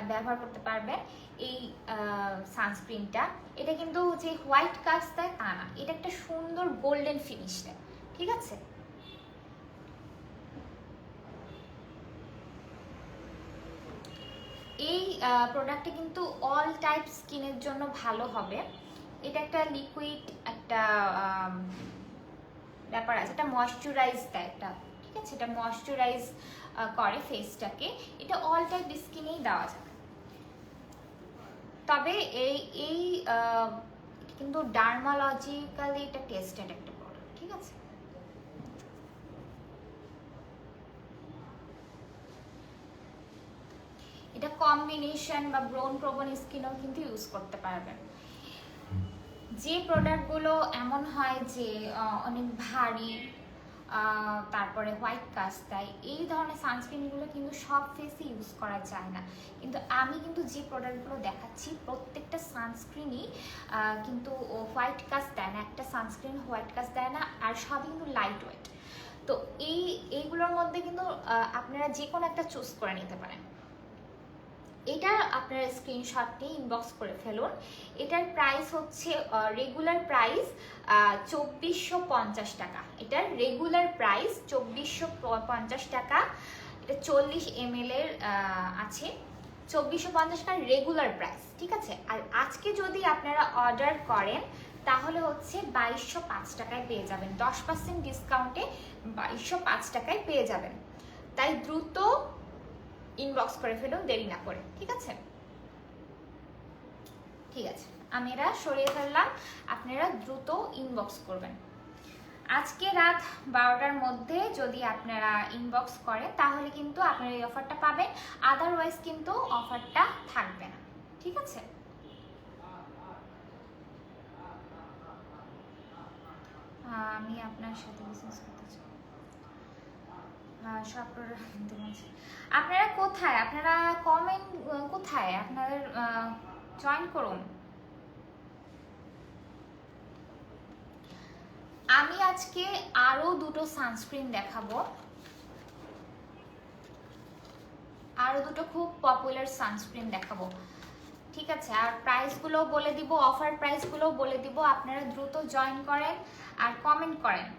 ব্যবহার করতে পারবেন এই সানস্ক্রিনটা। এটা কিন্তু যে হোয়াইট কাস্ট দেয় তা না, এটা একটা সুন্দর গোল্ডেন ফিনিশ দেয়, ঠিক আছে। এই প্রোডাক্টটা কিন্তু অল টাইপ স্কিনের জন্য ভালো হবে। এটা একটা লিকুইড একটা ব্যাপার আছে, এটা ময়শ্চারাইজ দেয় একটা, ঠিক আছে, এটা ময়শ্চারাইজ করে ফেসটাকে। এটা অল টাইপ স্কিনেই দেওয়া যাবে। তবে এই কিন্তু ডার্মালজিক্যালি এটা টেস্টেড একটা প্রোডাক্ট, ঠিক আছে। এটা কম্বিনেশন বা ব্রোন প্রবণ স্কিনও কিন্তু ইউজ করতে পারবেন। যে প্রোডাক্টগুলো এমন হয় যে অনেক ভারী, তারপরে হোয়াইট কাস্ট দেয়, এই ধরনের সানস্ক্রিনগুলো কিন্তু সব ফেসে ইউজ করা যায় না। কিন্তু আমি কিন্তু যে প্রোডাক্টগুলো দেখাচ্ছি প্রত্যেকটা সানস্ক্রিনই কিন্তু হোয়াইট কাস্ট দেয় না, একটা সানস্ক্রিন হোয়াইট কাস্ট দেয় না, আর সবই কিন্তু লাইট ওয়েট। তো এইগুলোর মধ্যে কিন্তু আপনারা যে কোনো একটা চুজ করে নিতে পারেন। এটা আপনারা স্ক্রিনশট নিয়ে ইনবক্স করে ফেলুন। এটার প্রাইস হচ্ছে রেগুলার প্রাইস 2450 টাকা। এটার রেগুলার প্রাইস 2450 টাকা। এটা 40 ml এর আছে, 2450 টাকা রেগুলার প্রাইস, ঠিক আছে। আর আজকে যদি আপনারা অর্ডার করেন তাহলে হচ্ছে 2205 টাকায় পেয়ে যাবেন, 10% ডিসকাউন্টে 2205 টাকায় পেয়ে যাবেন। তাই দ্রুত ইনবক্স করে ফেলুন, দেরি না করে, ঠিক আছে। ঠিক আছে, আমি এরা সরিয়ে ফেললাম, আপনারা দ্রুত ইনবক্স করবেন। আজকে রাত 12টার মধ্যে যদি আপনারা ইনবক্স করেন তাহলে কিন্তু আপনারা এই অফারটা পাবেন, আদারওয়াইজ কিন্তু অফারটা থাকবে না, ঠিক আছে। আমি আপনার সাথে বিজনেস করতে চাই, সব আপনারা কোথায়, আপনারা কমেন্ট কোথায়, আপনাদের জয়েন করুন। আমি আজকে আরো দুটো সানস্ক্রিন দেখাবো, আরো দুটো খুব পপুলার সানস্ক্রিন দেখাবো, ঠিক আছে। আর প্রাইসগুলো বলে দিব, অফার প্রাইসগুলো বলে দিব, আপনারা দ্রুত জয়েন করেন আর কমেন্ট করেন।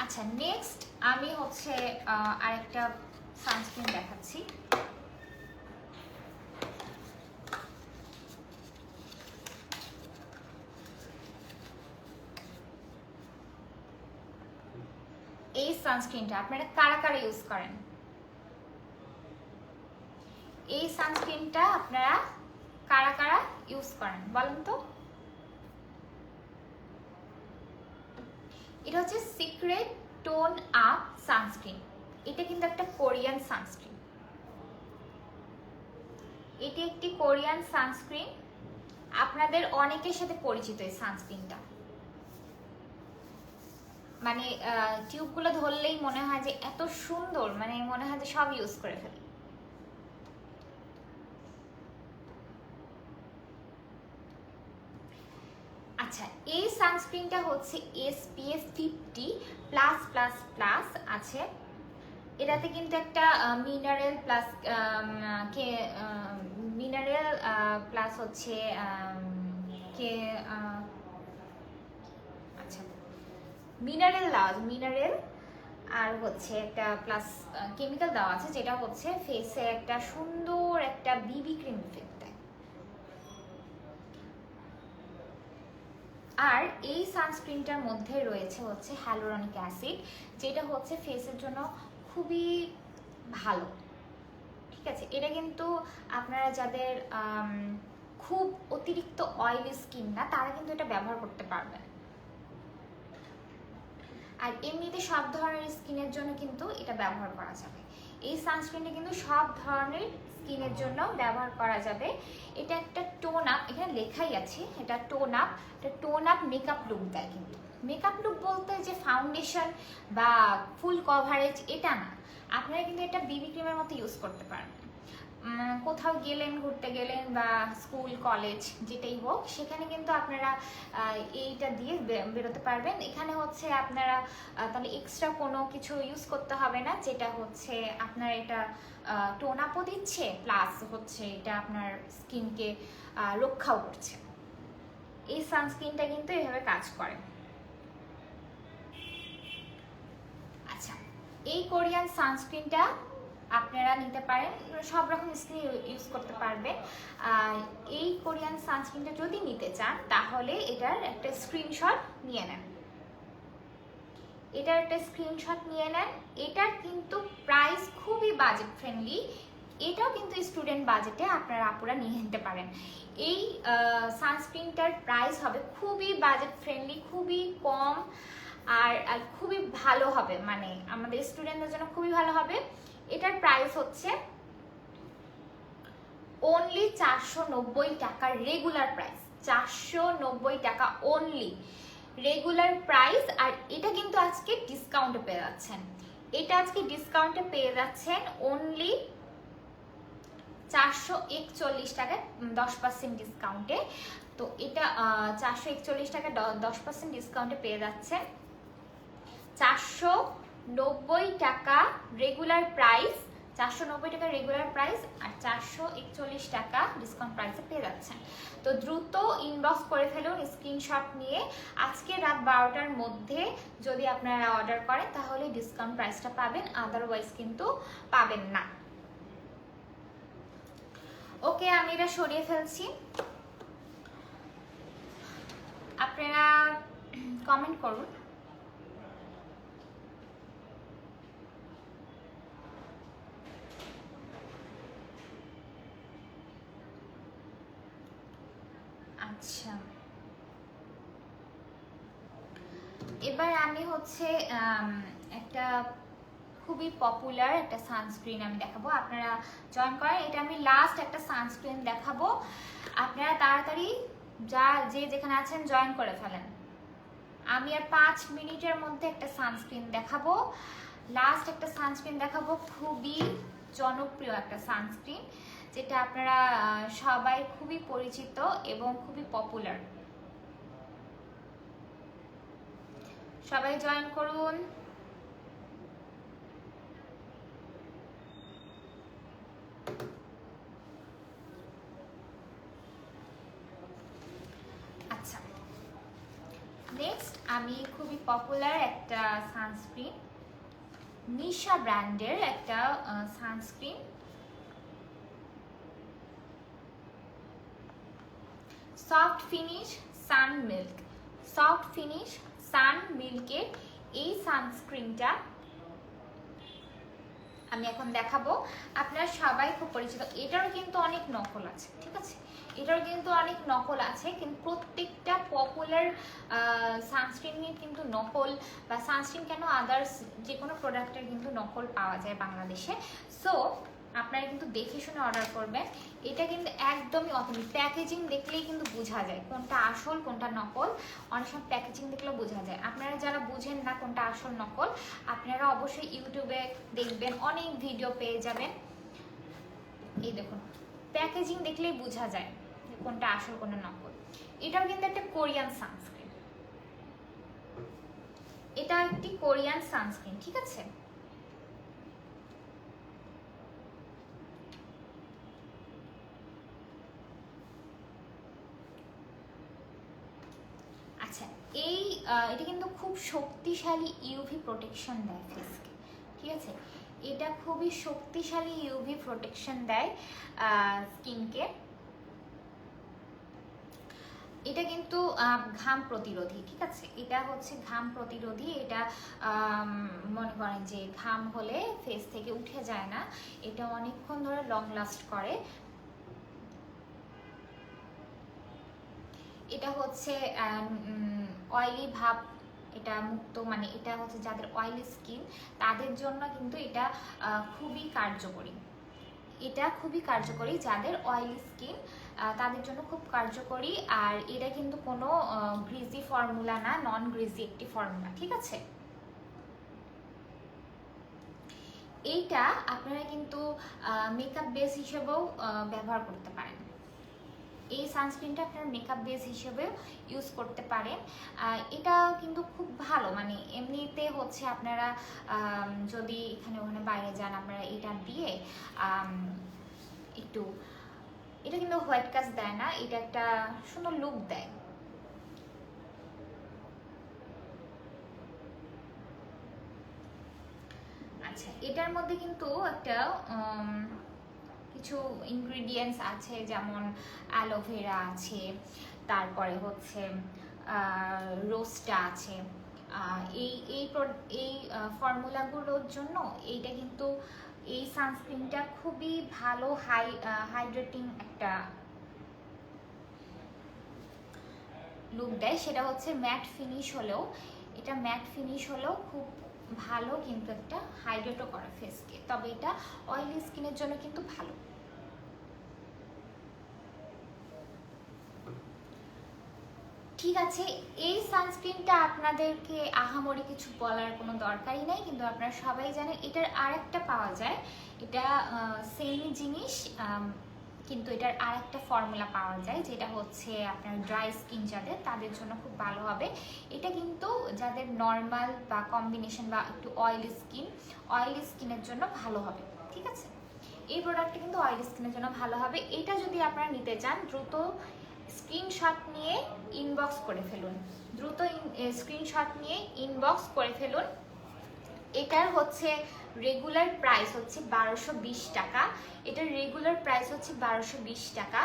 আচ্ছা, নেক্সট আমি হচ্ছে আরেকটা সানস্ক্রিন দেখাচ্ছি। এই সানস্ক্রিনটা আপনারা কারা কারা ইউজ করেন? এই সানস্ক্রিনটা আপনারা কারা কারা ইউজ করেন বলেন তো? এটা হচ্ছে সিক্রেট টোন আপ সানস্ক্রিন। এটা কিন্তু একটা কোরিয়ান সানস্ক্রিন, এটি একটি কোরিয়ান সানস্ক্রিন। আপনাদের অনেকের সাথে পরিচিত এই সানস্ক্রিনটা, মানে টিউবগুলো ধরলেই মনে হয় যে এত সুন্দর, মানে মনে হয় যে সব ইউজ করে ফেলি। আচ্ছা, এই সানস্ক্রিনটা হচ্ছে SPF 50+++ আছে। এটাতে কিন্তু একটা মিনারেল প্লাস মিনারেল প্লাস হচ্ছে কে আচ্ছা মিনারেল আর হচ্ছে একটা প্লাস কেমিক্যাল দেওয়া আছে, যেটা হচ্ছে ফেসে একটা সুন্দর একটা বিবি ক্রিম ইফেক্ট দেয়। আর এই সানস্ক্রিনটার মধ্যে রয়েছে হচ্ছে হ্যালুরনিক অ্যাসিড, যেটা হচ্ছে ফেসের জন্য খুবই ভালো। ঠিক আছে, এটা কিন্তু আপনারা যাদের খুব অতিরিক্ত অয়েলি স্কিন না, তারা কিন্তু এটা ব্যবহার করতে পারবেন। আর এমনিতে সব ধরনের স্কিনের জন্য কিন্তু এটা ব্যবহার করা যাবে। এই সানস্ক্রিনটা কিন্তু সব ধরনের স্কিনের জন্য ব্যবহার করা যাবে। এটা একটা টোন আপ, এখানে লেখাই আছে এটা টোন আপ। এটা টোন আপ মেকআপ লুক দেয়। কিন্তু মেকআপ লুক বলতে যে ফাউন্ডেশন বা ফুল কভারেজ এটা না, আপনারা কিন্তু এটা বিবি ক্রিমের মতো ইউজ করতে পারেন। কোথাও গেলেন, ঘুরতে গেলেন বা স্কুল কলেজ যেটাই হোক, সেখানে কিন্তু আপনারা এইটা দিয়ে বেরোতে পারবেন। এখানে হচ্ছে আপনারা তাহলে এক্সট্রা কোনো কিছু ইউজ করতে হবে না, যেটা হচ্ছে আপনার এটা টোন আপও দিচ্ছে, প্লাস হচ্ছে এটা আপনার স্কিনকে রক্ষাও করছে। এই সানস্ক্রিনটা কিন্তু এভাবে কাজ করে। আচ্ছা, এই কোরিয়ান সানস্ক্রিনটা আপনারা নিতে পারেন, সব রকম স্কিন ইউজ করতে পারবেন। এই কোরিয়ান সানস্ক্রিনটা যদি নিতে চান তাহলে এটার একটা স্ক্রিনশট নিয়ে নেন। এটার একটা স্ক্রিনশট নিয়ে নেন। এটার কিন্তু প্রাইস খুবই বাজেট ফ্রেন্ডলি। এটাও কিন্তু স্টুডেন্ট বাজেটে আপনারা আপুরা নিয়ে নিতে পারেন। এই সানস্ক্রিনটার প্রাইস হবে খুবই বাজেট ফ্রেন্ডলি, খুবই কম, আর খুবই ভালো হবে, মানে আমাদের স্টুডেন্টদের জন্য খুবই ভালো হবে। এটার প্রাইস হচ্ছে অনলি 490 টাকা, রেগুলার প্রাইস 490 টাকা অনলি রেগুলার প্রাইস। আর এটা কিন্তু আজকে ডিসকাউন্টে পেয়ে যাচ্ছেন। এটা আজকে ডিসকাউন্টে পেয়ে যাচ্ছেন অনলি 441 টাকা, 10% ডিসকাউন্টে। তো এটা 441 টাকা 10% ডিসকাউন্টে পেয়ে যাচ্ছেন। 490 টাকা রেগুলার প্রাইস, 490 টাকা রেগুলার প্রাইস, আর 441 টাকা ডিসকাউন্ট প্রাইসে পেয়ে যাচ্ছেন। তো দ্রুত ইনবক্স করে ফেলুন স্ক্রিনশট নিয়ে। আজকে রাত 12টার মধ্যে যদি আপনারা অর্ডার করেন তাহলে ডিসকাউন্ট প্রাইসটা পাবেন, আদারওয়াইজ কিন্তু পাবেন না। ওকে, আমি এটা সরিয়ে ফেলছি। আপনারা কমেন্ট করুন। আচ্ছা, এবার আমি হচ্ছে একটা খুবই পপুলার একটা সানস্ক্রিন আমি দেখাবো, আপনারা জয়েন করেন। এটা আমি লাস্ট একটা সানস্ক্রিন দেখাবো, আপনারা তাড়াতাড়ি যে যেখানে আছেন জয়েন করে ফেলেন। আমি আর 5 মিনিটের মধ্যে একটা সানস্ক্রিন দেখাবো, লাস্ট একটা সানস্ক্রিন দেখাবো, খুবই জনপ্রিয় একটা সানস্ক্রিন, যেটা আপনারা সবাই খুবই পরিচিত এবং খুবই পপুলার। সবাই জয়েন করুন। আচ্ছা, নেক্সট আমি খুবই পপুলার একটা সানস্ক্রিন, নিশা ব্র্যান্ডের একটা সানস্ক্রিন, সফট ফিনিশ সান মিল্ক, সফট ফিনিশ সান মিল্কের এই সানস্ক্রিনটা আমি এখন দেখাবো। আপনারা সবাই খুব পরিচিত, এটারও কিন্তু অনেক নকল আছে, ঠিক আছে, এটারও কিন্তু অনেক নকল আছে, কিন্তু প্রত্যেকটা পপুলার সানস্ক্রিনের কিন্তু নকল, বা সানস্ক্রিন কেন আদার্স যে কোনো প্রোডাক্টের কিন্তু নকল পাওয়া যায় বাংলাদেশে। সো আপনারা কিন্তু দেখে শুনে অর্ডার করবেন। এটা কিন্তু একদমই অথেন্টিক, প্যাকেজিং দেখলেই কিন্তু বোঝা যায় কোনটা আসল কোনটা নকল। অনেক সময় প্যাকেজিং দেখলেও বোঝা যায়। আপনারা যারা বুঝেন না কোনটা আসল নকল, আপনারা অবশ্যই ইউটিউবে দেখবেন, অনেক ভিডিও পেয়ে যাবেন। এই দেখুন, প্যাকেজিং দেখলেই বোঝা যায় যে কোনটা আসল কোনটা নকল। এটাও কিন্তু একটা কোরিয়ান সানস্ক্রিন, এটা একটি কোরিয়ান সানস্ক্রিন, ঠিক আছে। আচ্ছা, এই এটা কিন্তু খুব শক্তিশালী ইউভি প্রোটেকশন দেয় ফেসকে, ঠিক আছে? এটা খুবই শক্তিশালী ইউভি প্রোটেকশন দেয় স্কিনকে। এটা কিন্তু ঘাম প্রতিরোধী, ঠিক আছে? এটা হচ্ছে ঘাম প্রতিরোধী। এটা মনে করেন যে ঘাম হলে ফেস থেকে উঠে যায় না, এটা অনেকক্ষণ ধরে লং লাস্ট করে। এটা হচ্ছে অয়েলি ভাব এটা মুক্ত, মানে এটা হচ্ছে যাদের অয়েলি স্কিন তাদের জন্য কিন্তু এটা খুবই কার্যকরী। এটা খুবই কার্যকরী যাদের অয়েলি স্কিন তাদের জন্য খুব কার্যকরী। আর এটা কিন্তু কোনো গ্রিজি ফর্মুলা না, নন গ্রিজি একটি ফর্মুলা, ঠিক আছে? এইটা আপনারা কিন্তু মেকআপ বেস হিসেবেও ব্যবহার করতে পারেন। এই সানস্ক্রিনটা আপনারা মেকআপ বেস হিসেবে ইউজ করতে পারেন। এটা কিন্তু খুব ভালো, মানে এমনিতে হচ্ছে আপনারা যদি এখানে ওখানে বাইরে যান আপনারা এটা দিয়ে একটু, এটা কিন্তু হোয়াইট কাস্ট দেয় না, এটা একটা সুন্দর লুক দেয়। আচ্ছা, এটার মধ্যে কিন্তু একটা কিছু ইনগ্রিডিয়েন্টস আছে, যেমন অ্যালোভেরা আছে, তারপরে হচ্ছে রোস্টা আছে। এই এই এই ফর্মুলাগুলোর জন্য এইটা কিন্তু এই সানস্ক্রিনটা খুবই ভালো হাইড্রেটিং একটা লুক দেয়। সেটা হচ্ছে ম্যাট ফিনিশ হলেও, এটা ম্যাট ফিনিশ হলেও খুব ভালো কিন্তু একটা হাইড্রেটও করে ফেসকে। তবে এটা অয়েলি স্কিনের জন্য কিন্তু ভালো। ঠিক আছে, এই সানস্ক্রিনটা আপনাদেরকে আহামরি কিছু বলার কোনো দরকারই নাই, কিন্তু আপনারা সবাই জানেন। এটার আরেকটা পাওয়া যায়, এটা সেম জিনিস, কিন্তু এটার আরেকটা ফর্মুলা পাওয়া যায়, যেটা হচ্ছে আপনার ড্রাই স্কিন যাদের তাদের জন্য খুব ভালো হবে। এটা কিন্তু যাদের নর্মাল বা কম্বিনেশন বা একটু অয়েলি স্কিনের জন্য ভালো হবে, ঠিক আছে? এই প্রোডাক্টটা কিন্তু অয়েলি স্কিনের জন্য ভালো হবে। এটা যদি আপনারা নিতে চান দ্রুত স্ক্রিনশট নিয়ে ইনবক্স করে ফেলুন, দ্রুত স্ক্রিনশট নিয়ে ইনবক্স করে ফেলুন। এটার হচ্ছে রেগুলার প্রাইস হচ্ছে 1220 টাকা। এটার রেগুলার প্রাইস হচ্ছে 1220 টাকা।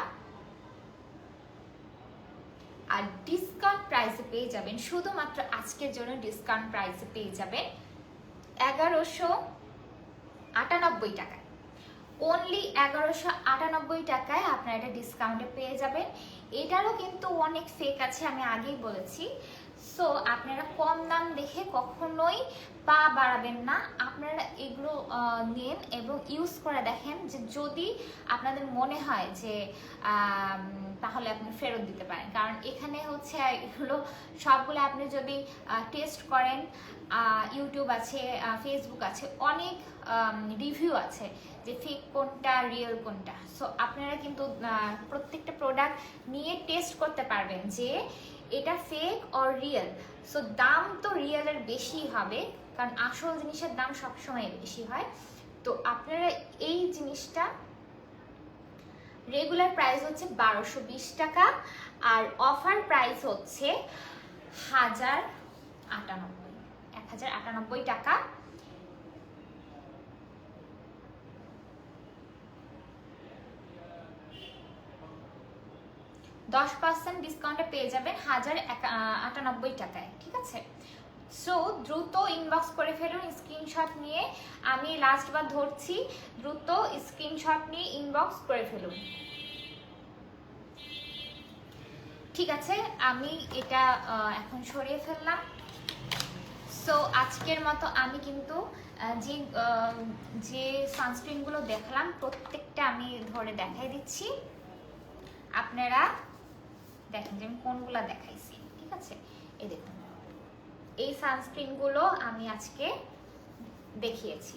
আর ডিসকাউন্ট প্রাইসে পেয়ে যাবেন, শুধুমাত্র আজকের জন্য ডিসকাউন্ট প্রাইসে পেয়ে যাবেন 1198 টাকায়। অনলি 1198 টাকায় আপনারা এটা ডিসকাউন্টে পেয়ে যাবেন। এটারও কিন্তু অনেক ফেক আছে, আমি আগেই বলেছি। সো আপনারা কম দাম দেখে কখনোই পা বাড়াবেন না। আপনারা এগুলো নেন এবং ইউজ করে দেখেন, যে যদি আপনাদের মনে হয় যে তাহলে আপনি ফেরত দিতে পারেন। কারণ এখানে হচ্ছে এগুলো সবগুলো আপনি যদি টেস্ট করেন, ইউটিউব আছে, ফেসবুক আছে, অনেক রিভিউ আছে যে ফেক কোনটা রিয়েল কোনটা। সো আপনারা কিন্তু প্রত্যেকটা প্রোডাক্ট নিয়ে টেস্ট করতে পারবেন যে এটা ফেক অর রিয়েল। সো দাম তো রিয়েলের বেশি হবে, কারণ আসল জিনিসের দাম সবসময় বেশি হয়। তো আপনারা এই জিনিসটা রেগুলার প্রাইস হচ্ছে 1220 টাকা, আর অফার প্রাইস হচ্ছে 1098 টাকা। %10 ডিসকাউন্টে পেয়ে যাবেন 1098 টাকায়, ঠিক আছে? সো দ্রুত ইনবক্স করে ফেলুন স্ক্রিনশট নিয়ে। আমি লাস্ট বার ধরছি, দ্রুত স্ক্রিনশট নিয়ে ইনবক্স করে ফেলুন, ঠিক আছে? আমি এটা এখন সরিয়ে ফেললাম। সো আজকের মতো আমি কিন্তু যে সানস্ক্রিনগুলো দেখলাম প্রত্যেকটা আমি ধরে দেখাই দিচ্ছি। আপনারা দেখেন যে আমি কোনগুলো দেখাইছি, ঠিক আছে? এই দেখুন, এই সানস্ক্রিনগুলো আমি আজকে দেখিয়েছি।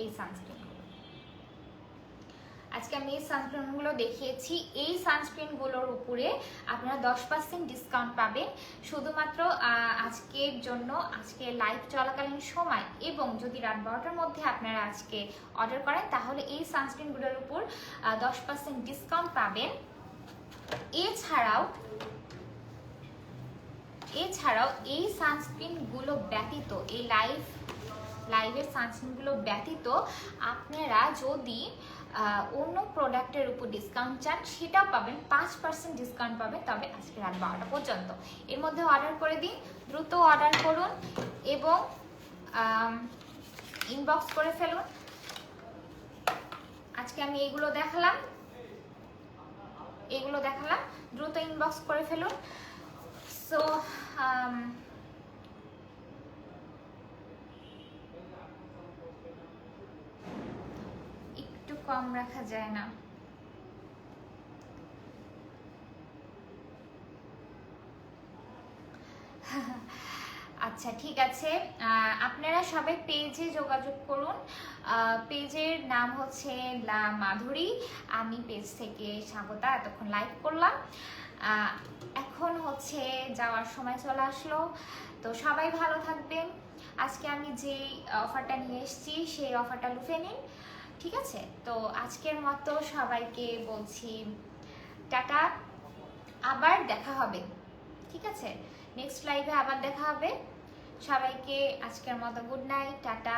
এই সানস্ক্রিনগুলো দেখিয়েছি। এই সানস্ক্রিনগুলোর উপরে আপনারা 10% ডিসকাউন্ট পাবেন শুধুমাত্র আজকের জন্য, আজকে লাইভ চলাকালীন সময়। এবং যদি রাত 12টার মধ্যে আপনারা আজকে অর্ডার করেন তাহলে এই সানস্ক্রিনগুলোর উপর 10% ডিসকাউন্ট পাবেন। এছাড়াও এছাড়াও এই সানস্ক্রিনগুলো ব্যতীত, এই লাইভের সানস্ক্রিনগুলো ব্যতীত আপনারা যদি অন্য প্রোডাক্টের উপর ডিসকাউন্ট চান সেটাও পাবেন, 5% ডিসকাউন্ট পাবেন, তবে আজকে রাত 12টা পর্যন্ত। এর মধ্যে অর্ডার করে দিন, দ্রুত অর্ডার করুন এবং ইনবক্স করে ফেলুন। আজকে আমি এগুলো দেখালাম, দ্রুত ইনবক্স করে ফেলুন। সো একটু কম রাখা যায় না? আচ্ছা ঠিক আছে, আপনারা সবাই পেজে যোগাযোগ করুন। পেজের নাম হচ্ছে লা মাধুরী, আমি পেজ থেকে স্বাগতা এতক্ষণ লাইভ করলাম। এখন হচ্ছে যাওয়ার সময় চলে আসলো, তো সবাই ভালো থাকবেন। আজকে আমি যে অফারটা নিয়ে এসেছি সেই অফারটা লুফে নিন, ঠিক আছে? তো আজকের মতো সবাইকে বলছি টাটা, আবার দেখা হবে, ঠিক আছে? নেক্সট লাইভে আবার দেখা হবে। সবাইকে আজকের মতো গুড নাইট, টাটা।